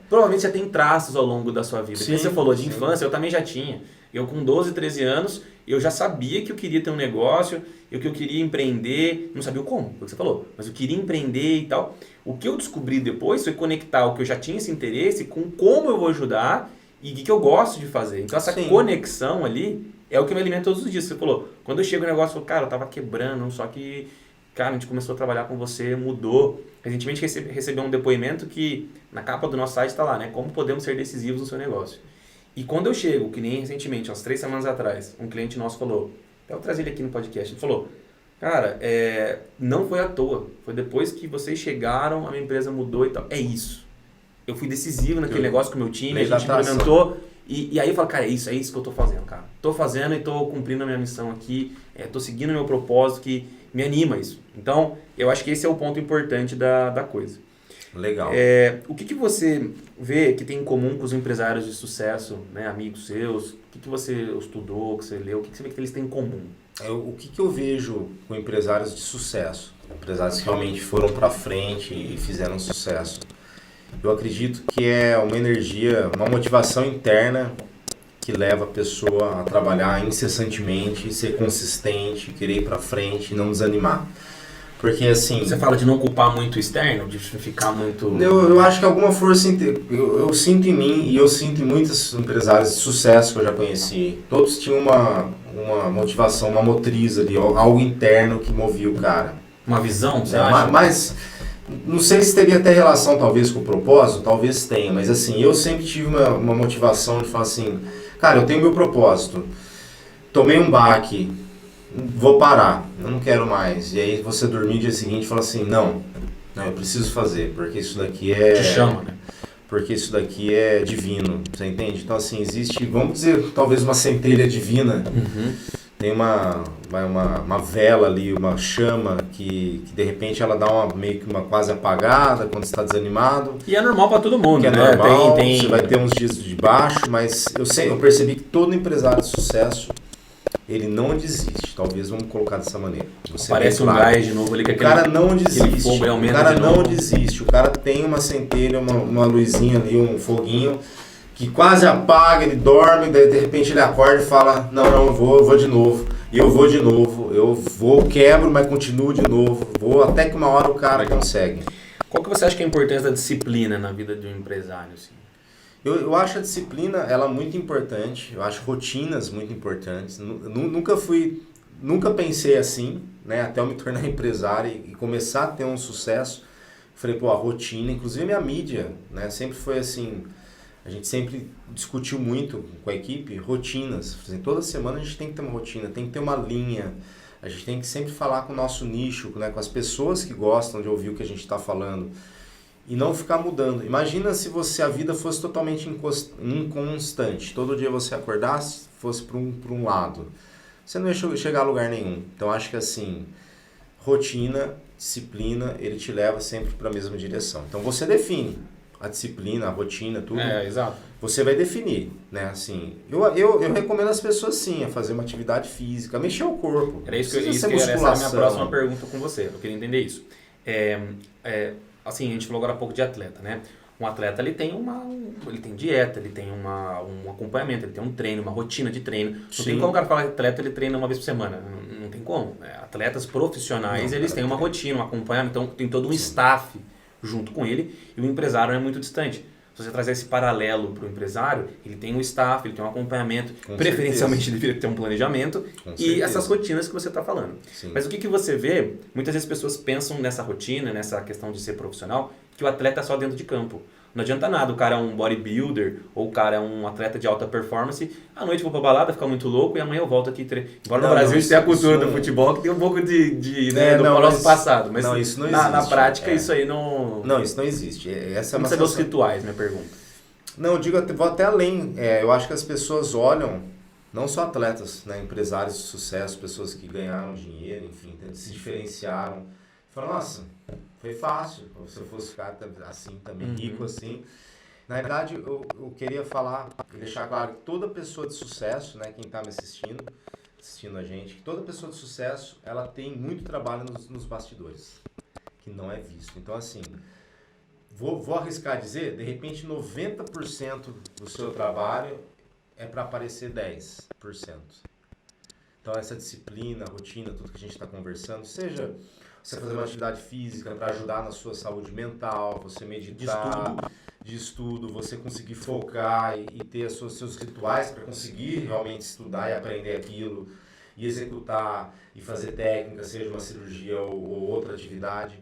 Provavelmente você tem traços ao longo da sua vida. Como você falou de infância, eu também já tinha. Eu com 12, 13 anos, eu já sabia que eu queria ter um negócio, que eu queria empreender, não sabia o como, foi o que você falou, mas eu queria empreender e tal. O que eu descobri depois foi conectar o que eu já tinha esse interesse com como eu vou ajudar e o que eu gosto de fazer. Então essa conexão ali é o que me alimenta todos os dias. Você falou, quando eu chego no negócio, eu falo, cara, eu tava quebrando, só que, cara, a gente começou a trabalhar com você, mudou. Recentemente recebeu um depoimento que na capa do nosso site está lá, né? Como podemos ser decisivos no seu negócio. E quando eu chego, que nem recentemente, umas 3 semanas atrás, um cliente nosso falou, eu trazer ele aqui no podcast, ele falou, cara, não foi à toa, foi depois que vocês chegaram, a minha empresa mudou e tal. É isso. Eu fui decisivo naquele negócio com o meu time, a gente implementou. E aí eu falo, cara, é isso que eu tô fazendo, cara. Tô fazendo e tô cumprindo a minha missão aqui, tô seguindo o meu propósito, que me anima isso. Então, eu acho que esse é o ponto importante da coisa. Legal. O que você vê que tem em comum com os empresários de sucesso, né, amigos seus? O que você estudou, que você leu? O que você vê que eles têm em comum? O que eu vejo com empresários de sucesso? Empresários que realmente foram para frente e fizeram sucesso. Eu acredito que é uma energia, uma motivação interna que leva a pessoa a trabalhar incessantemente, ser consistente, querer ir para frente e não desanimar. Porque assim... Você fala de não culpar muito o externo, de ficar muito... Eu acho que alguma força... Eu sinto em mim e eu sinto em muitos empresários de sucesso que eu já conheci. Todos tinham uma motivação, uma motriz ali, algo interno que movia o cara. Uma visão, você acha? Mas não sei se teria até relação talvez com o propósito, talvez tenha. Mas assim, eu sempre tive uma motivação de falar assim, cara, eu tenho meu propósito. Tomei um baque. Vou parar, eu não quero mais. E aí você dormir no dia seguinte e fala assim, não, eu preciso fazer, porque isso daqui Te chama, né? Porque isso daqui é divino, você entende? Então assim, existe, vamos dizer, talvez uma centelha divina. Tem uma vela ali, uma chama que de repente ela dá meio que uma quase apagada quando você está desanimado. E é normal para todo mundo, que né? É normal, você vai ter uns dias de baixo, mas eu percebi que todo empresário de sucesso ele não desiste, talvez vamos colocar dessa maneira. Parece um gás de novo ali, que o cara não desiste, fogo o cara não desiste, o cara tem uma centelha, uma luzinha ali, um foguinho, que quase apaga, ele dorme, daí de repente ele acorda e fala, não, eu vou de novo, e eu vou de novo, quebro, mas continuo de novo, vou até que uma hora o cara consegue. Qual que você acha que é a importância da disciplina na vida de um empresário, assim? Eu acho a disciplina ela muito importante, eu acho rotinas muito importantes. Nunca pensei assim, né? Até eu me tornar empresário e começar a ter um sucesso. Falei, a rotina, inclusive a minha mídia, né? Sempre foi assim, a gente sempre discutiu muito com a equipe, rotinas. Assim, toda semana a gente tem que ter uma rotina, tem que ter uma linha. A gente tem que sempre falar com o nosso nicho, né? Com as pessoas que gostam de ouvir o que a gente está falando. E não ficar mudando. Imagina se a vida fosse totalmente inconstante. Todo dia você acordasse, fosse para um lado. Você não ia chegar a lugar nenhum. Então acho que assim, rotina, disciplina, ele te leva sempre para a mesma direção. Então você define a disciplina, a rotina, tudo. Exato. Você vai definir, né? Assim, eu recomendo as pessoas sim a fazer uma atividade física, mexer o corpo. Era isso que essa é a minha próxima pergunta com você. Eu queria entender isso. Assim, a gente falou agora há pouco de atleta, né? Um atleta, ele tem dieta, ele tem um acompanhamento, ele tem um treino, uma rotina de treino. Não tem como o cara falar que atleta, ele treina uma vez por semana. Não tem como. Atletas profissionais, eles têm uma rotina, um acompanhamento, então tem todo um staff junto com ele e o empresário é muito distante. Se você trazer esse paralelo para o empresário, ele tem um staff, ele tem um acompanhamento, Com preferencialmente certeza. ele deveria ter um planejamento Com e certeza. essas rotinas que você está falando. Sim. Mas o que você vê, muitas vezes as pessoas pensam nessa rotina, nessa questão de ser profissional, que o atleta é só dentro de campo. Não adianta nada, o cara é um bodybuilder ou o cara é um atleta de alta performance, à noite eu vou pra balada, ficar muito louco e amanhã eu volto aqui. Embora no Brasil a gente tenha a cultura do futebol que tem um pouco do nosso passado, mas não, isso não na existe. prática isso aí não... Não, isso não existe. Essa é Como uma você vê os sensação- rituais, minha pergunta? Não, eu digo, vou até além. Eu acho que as pessoas olham, não só atletas, né, empresários de sucesso, pessoas que ganharam dinheiro, enfim, se diferenciaram. Falam, nossa, foi fácil, se eu fosse ficar assim também, rico assim. Na verdade, eu queria falar, deixar claro que toda pessoa de sucesso, né, quem está me assistindo a gente, que toda pessoa de sucesso, ela tem muito trabalho nos bastidores, que não é visto. Então, assim, vou arriscar dizer, de repente 90% do seu trabalho é para aparecer 10%. Então, essa disciplina, rotina, tudo que a gente está conversando, seja você fazer uma atividade física para ajudar na sua saúde mental, você meditar, de estudo, você conseguir focar e ter seus rituais para conseguir realmente estudar e aprender aquilo, e executar, e fazer técnica, seja uma cirurgia ou outra atividade.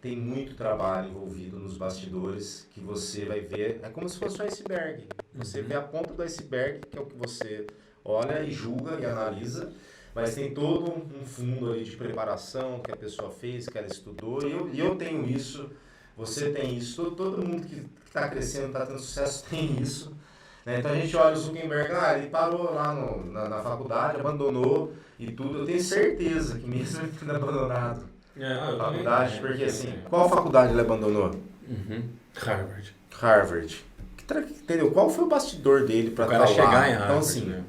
Tem muito trabalho envolvido nos bastidores que você vai ver, é como se fosse um iceberg. Você vê a ponta do iceberg, que é o que você olha e julga e analisa, mas tem todo um fundo ali de preparação que a pessoa fez, que ela estudou, e eu tenho isso, você tem isso, todo mundo que está crescendo, está tendo sucesso tem isso. Né? Então a gente olha o Zuckerberg, ele parou lá na faculdade, abandonou e tudo. Eu tenho certeza que mesmo ele tendo abandonado a faculdade, porque assim, qual faculdade ele abandonou? Harvard. Entendeu? Qual foi o bastidor dele para chegar em Harvard? Então assim, né?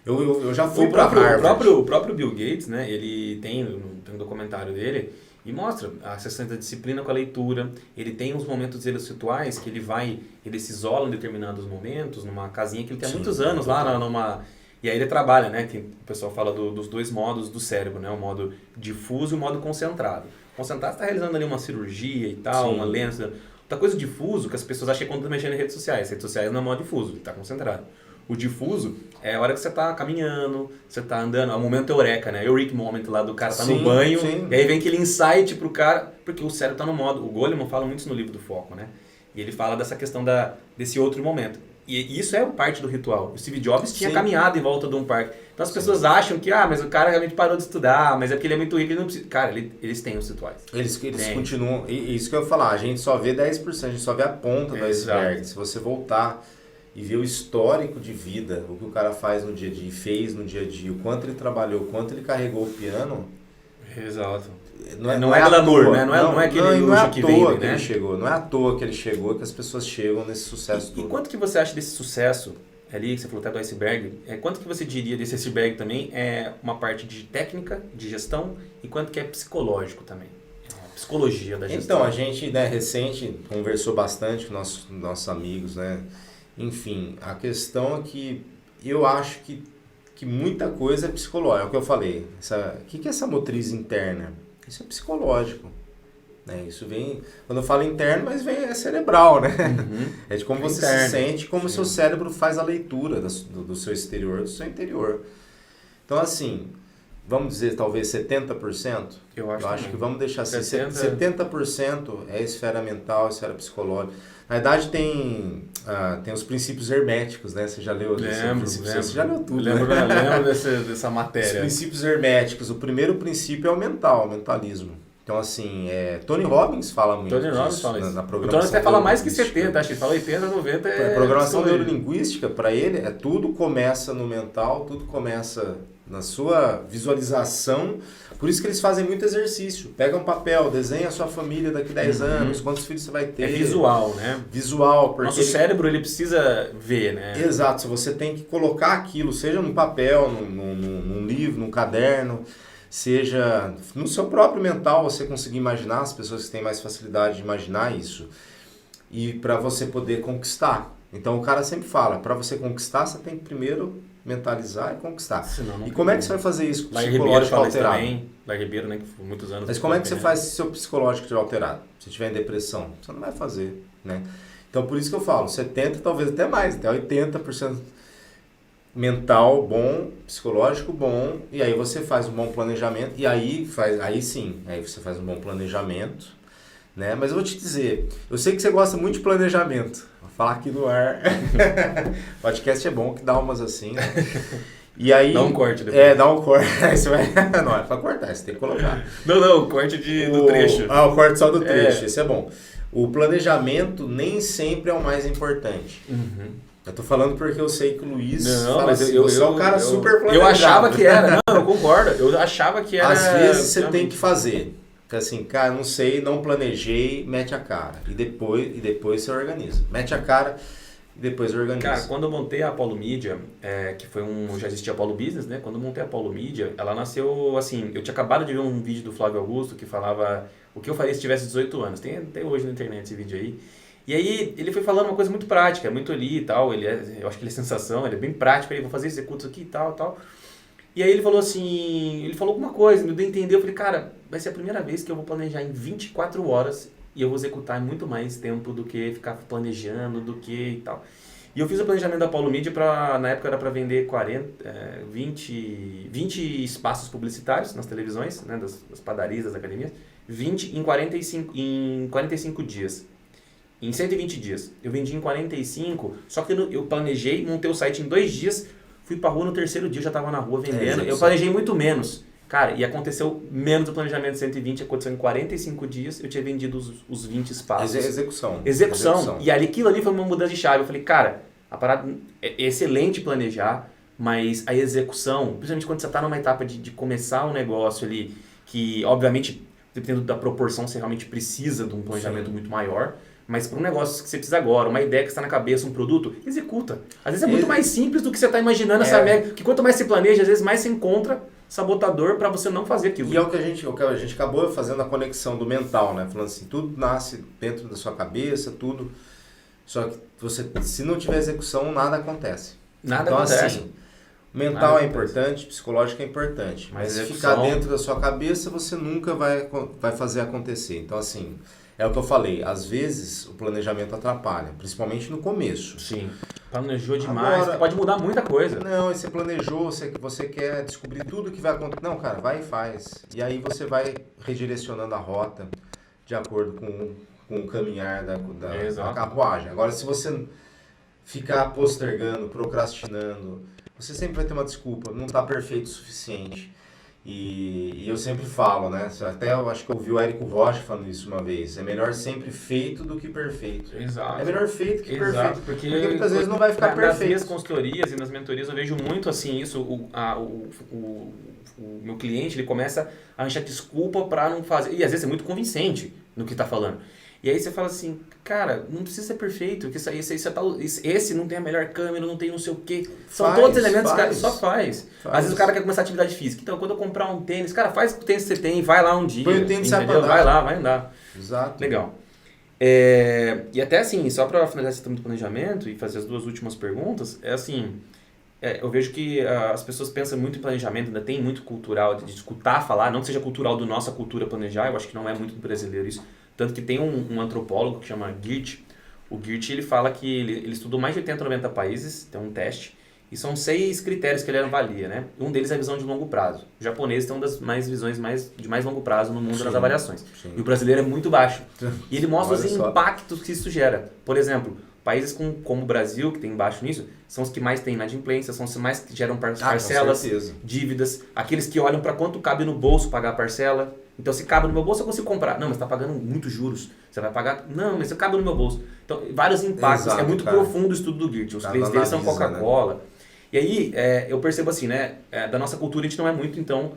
eu já fui para Harvard. O próprio Bill Gates, né, ele tem um documentário dele e mostra a questão da disciplina com a leitura. Ele tem uns momentos rituais que ele se isola em determinados momentos, numa casinha que ele tem há muitos anos lá, e aí ele trabalha, né, que o pessoal fala dos dois modos do cérebro, né, o modo difuso e o modo concentrado. Concentrado está realizando ali uma cirurgia e tal, uma lente. Outra coisa difuso, que as pessoas acham que é quando está mexendo em redes sociais. Redes sociais não é modo difuso, está concentrado. O difuso é a hora que você tá caminhando, você tá andando, é o momento eureka, né? Eureka moment lá do cara tá no banho, e aí vem aquele insight pro cara, porque o cérebro tá no modo. O Goleman fala muito isso no livro do Foco, né? E ele fala dessa questão desse outro momento. E isso é parte do ritual. O Steve Jobs tinha caminhado em volta de um parque. Então as pessoas acham que, mas o cara realmente parou de estudar, mas é porque ele é muito rico, ele não precisa. Cara, eles têm os rituais. Eles continuam. E isso que eu ia falar, a gente só vê 10%, a gente só vê a ponta do iceberg. Se você voltar e ver o histórico de vida, o que o cara faz no dia a dia, fez no dia a dia, o quanto ele trabalhou, o quanto ele carregou o piano. Exato. Não é glamour, né? Não é aquele luxo que vende, né? Não é à toa que ele chegou, que as pessoas chegam nesse sucesso todo. E quanto que você acha desse sucesso, ali, que você falou até do iceberg, quanto que você diria desse iceberg também é uma parte de técnica, de gestão, e quanto que é psicológico também? A psicologia da gestão. Então, a gente, né, recente, conversou bastante com nossos amigos, né? Enfim, a questão é que eu acho que muita coisa é psicológica, é o que eu falei. O que é essa motriz interna? Isso é psicológico. Né? Isso vem, quando eu falo interno, mas é cerebral, né? É de como você se sente, como o seu cérebro faz a leitura do seu exterior, do seu interior. Então, assim, vamos dizer talvez 70%? Eu acho que vamos deixar assim, 70% é esfera mental, esfera psicológica. Na verdade, tem os princípios herméticos, né? Você já leu? Lembro. Você já leu tudo, lembro dessa Os matéria. princípios herméticos. O primeiro princípio é o mental, o mentalismo. Então, assim, Tony Robbins fala muito Tony Robbins fala isso. na O programação. Tony até fala mais que 70, acho que ele fala 80, 90. A programação neurolinguística, para ele, tudo começa no mental, tudo começa na sua visualização. Por isso que eles fazem muito exercício. Pega um papel, desenha a sua família daqui 10 anos, quantos filhos você vai ter. É visual, né? Visual. Porque nosso cérebro, ele precisa ver, né? Exato. Você tem que colocar aquilo, seja num papel, num livro, num caderno, seja no seu próprio mental, você conseguir imaginar, as pessoas que têm mais facilidade de imaginar isso, e para você poder conquistar. Então o cara sempre fala, para você conquistar, você tem que primeiro mentalizar e conquistar. Senão, E como é que você vai fazer isso com o Ribeiro psicológico fala isso alterado? também. Larry Ribeiro, né, que foi muitos anos. Mas como é que você faz se seu psicológico estiver alterado? Se tiver em depressão, você não vai fazer, né? Então, por isso que eu falo, 70%, talvez até mais, até 80% mental bom, psicológico bom, e aí você faz um bom planejamento, e aí você faz um bom planejamento, né? Mas eu vou te dizer, eu sei que você gosta muito de planejamento, vou falar aqui no ar, podcast é bom que dá umas assim, né? E aí, dá um corte depois. Dá um corte, não é pra cortar, você tem que colocar. Não, o corte do trecho. O corte só do trecho, esse é bom. O planejamento nem sempre é o mais importante. Eu tô falando porque eu sei que o Luiz você é um cara super planejado. Eu achava que era, não, eu concordo. Eu achava que era... Às vezes você tem que fazer. Assim, cara, não sei, não planejei, mete a cara. E depois você organiza. Mete a cara e depois organiza. Cara, quando eu montei a Apollo Media, que foi já existia a Apollo Business, né? Quando eu montei a Apollo Media, ela nasceu assim, eu tinha acabado de ver um vídeo do Flávio Augusto que falava o que eu faria se tivesse 18 anos. Tem até hoje na internet esse vídeo aí. E aí ele foi falando uma coisa muito prática, muito ali e tal, eu acho que ele é sensação, ele é bem prático, vou fazer isso, executo isso aqui e tal. E aí ele falou assim, ele falou alguma coisa, me deu a entender, eu falei, cara, vai ser a primeira vez que eu vou planejar em 24 horas e eu vou executar em muito mais tempo do que ficar planejando, do que e tal. E eu fiz o planejamento da Apollo Media, na época era para vender 20 espaços publicitários nas televisões, né, das padarias, das academias, 20 em 45 dias. Em 120 dias. Eu vendi em 45, só que eu planejei, montei o site em 2 dias, fui pra rua no terceiro dia, já tava na rua vendendo. Eu planejei muito menos. Cara, e aconteceu menos do planejamento de 120, aconteceu em 45 dias, eu tinha vendido os 20 espaços. Execução. E aquilo ali foi uma mudança de chave. Eu falei, cara, a parada é excelente planejar, mas a execução, principalmente quando você está numa etapa de começar um negócio ali, que obviamente, dependendo da proporção, você realmente precisa de um planejamento muito maior. Mas para um negócio que você precisa agora, uma ideia que está na cabeça, um produto, executa. Às vezes é muito mais simples do que você está imaginando, essa mega. Que quanto mais você planeja, às vezes mais você encontra sabotador para você não fazer aquilo. E é o que a gente acabou fazendo a conexão do mental, né? Falando assim, tudo nasce dentro da sua cabeça, tudo. Só que se não tiver execução, nada acontece. Nada acontece. Assim, mental é importante, psicológico é importante. Mas se ficar dentro da sua cabeça, você nunca vai fazer acontecer. Então, assim... É o que eu falei, às vezes o planejamento atrapalha, principalmente no começo. Sim, planejou demais, pode mudar muita coisa. Não, você planejou, você quer descobrir tudo que vai acontecer. Não, cara, vai e faz. E aí você vai redirecionando a rota de acordo com o caminhar da carruagem. Agora, se você ficar postergando, procrastinando, você sempre vai ter uma desculpa, não está perfeito o suficiente. E eu sempre falo, né? Até eu acho que eu ouvi o Érico Rocha falando isso uma vez. É melhor sempre feito do que perfeito. Exato. É melhor feito que perfeito. Porque muitas vezes não vai ficar perfeito. Nas minhas consultorias e nas mentorias eu vejo muito assim isso. O meu cliente ele começa a achar desculpa para não fazer. E às vezes é muito convincente no que está falando. E aí você fala assim, cara, não precisa ser perfeito, que esse não tem a melhor câmera, não tem não sei o quê. São todos elementos, cara, só faz. Às vezes o cara quer começar atividade física. Então, quando eu comprar um tênis, cara, faz o tênis que você tem, vai lá um dia. Põe o tênis, entendeu? Vai lá, vai andar. Exato. Legal. E até assim, só para finalizar esse tema do planejamento e fazer as 2 últimas perguntas, eu vejo que as pessoas pensam muito em planejamento, ainda tem muito cultural de escutar falar, não que seja cultural da nossa cultura planejar, eu acho que não é muito do brasileiro isso. Tanto que tem um antropólogo que chama Geert. O Geert ele fala que ele estudou mais de 80, 90 países, tem um teste, e são 6 critérios que ele avalia, né? Um deles é a visão de longo prazo. O japonês tem uma das visões de mais longo prazo no mundo das avaliações. Sim. E o brasileiro é muito baixo. E ele mostra os impactos que isso gera. Por exemplo, países como o Brasil, que tem baixo nisso, são os que mais têm inadimplência, são os que mais geram parcelas, dívidas. Aqueles que olham para quanto cabe no bolso pagar a parcela. Então, se cabe no meu bolso, eu consigo comprar. Não, mas está pagando muitos juros. Você vai pagar... Não, mas cabe no meu bolso. Então, vários impactos. Exato, é muito profundo o estudo do Geert. Os clientes deles são Coca-Cola. Né? E aí, eu percebo assim, né? Da nossa cultura, a gente não é muito, então,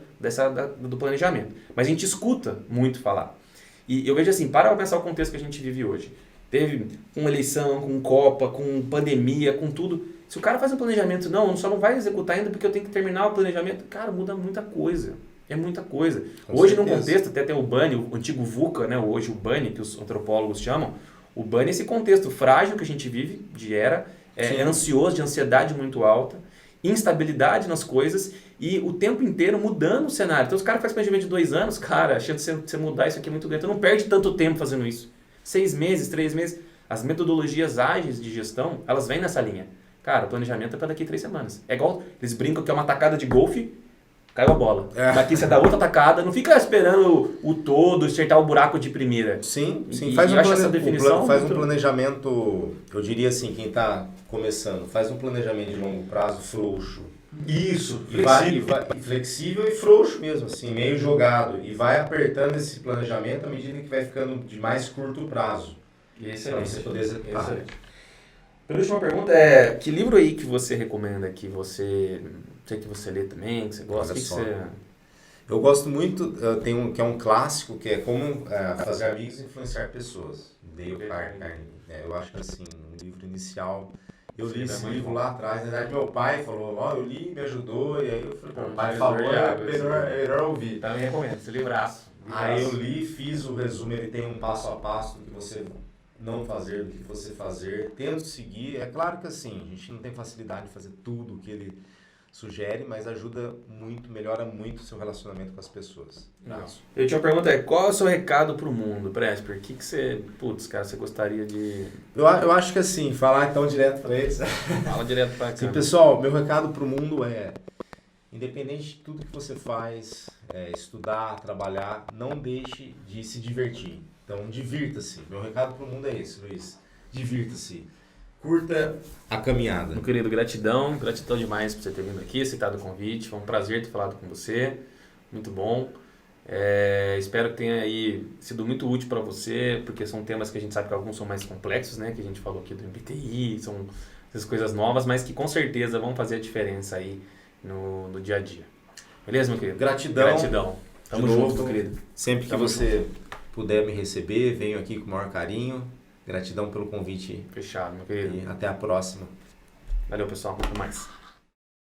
do planejamento. Mas a gente escuta muito falar. E eu vejo assim, para pensar o contexto que a gente vive hoje. Teve com eleição, com Copa, com pandemia, com tudo. Se o cara faz um planejamento, só não vai executar ainda porque eu tenho que terminar o planejamento. Cara, muda muita coisa. É muita coisa. Hoje, no contexto, até tem o BANI, o antigo VUCA, né? Hoje o BANI, que os antropólogos chamam. O BANI é esse contexto frágil que a gente vive, é ansioso, de ansiedade muito alta. instabilidade nas coisas e o tempo inteiro mudando o cenário. Então, os caras fazem planejamento de 2 anos, cara, a chance de você mudar isso aqui é muito grande. Então, não perde tanto tempo fazendo isso. 6 meses, 3 meses. As metodologias ágeis de gestão, elas vêm nessa linha. Cara, o planejamento é para daqui 3 semanas. É igual, eles brincam que é uma tacada de golfe, caiu a bola. Daqui você dá outra tacada, não fica esperando o todo, acertar o buraco de primeira. Sim, E faz essa definição faz muito... um planejamento, eu diria assim, quem está começando, faz um planejamento de longo prazo frouxo. Isso, flexível e frouxo mesmo, assim, meio jogado. E vai apertando esse planejamento à medida que vai ficando de mais curto prazo. Excelente. Para você poder executar. Excelente. A última pergunta é, que livro aí que você recomenda, que você lê também, que você gosta? Eu gosto muito, tem um que é um clássico, que é Como Fazer Amigos e Influenciar Pessoas. Dale Carnegie. Eu acho que assim, um livro inicial. Eu li esse livro lá atrás, na verdade meu pai falou, eu li, me ajudou, e aí eu falei, o pai falou, é melhor ouvir. Também recomendo, esse livraço. Aí eu li, fiz o resumo, ele tem um passo a passo do que você não fazer, do que você fazer, tento seguir. É claro que assim, a gente não tem facilidade de fazer tudo o que ele sugere, mas ajuda muito, melhora muito o seu relacionamento com as pessoas. Eu tinha uma pergunta, qual é o seu recado pro mundo, Presper? O que você, você gostaria de... Eu acho que assim, falar então direto para eles. Fala direto para cá. Sim, pessoal, meu recado pro mundo é, independente de tudo que você faz, estudar, trabalhar, não deixe de se divertir. Então, divirta-se. Meu recado pro mundo é esse, Luiz. Divirta-se. Curta a caminhada. Meu querido, gratidão demais por você ter vindo aqui, aceitado o convite. Foi um prazer ter falado com você. Muito bom. Espero que tenha aí sido muito útil para você, porque são temas que a gente sabe que alguns são mais complexos, né? Que a gente falou aqui do MBTI, são essas coisas novas, mas que com certeza vão fazer a diferença aí no dia a dia. Beleza, meu querido? Gratidão. Tamo junto, meu querido. Sempre que você puder me receber, venho aqui com o maior carinho. Gratidão pelo convite. Fechado, meu querido. E até a próxima. Valeu, pessoal. Até mais.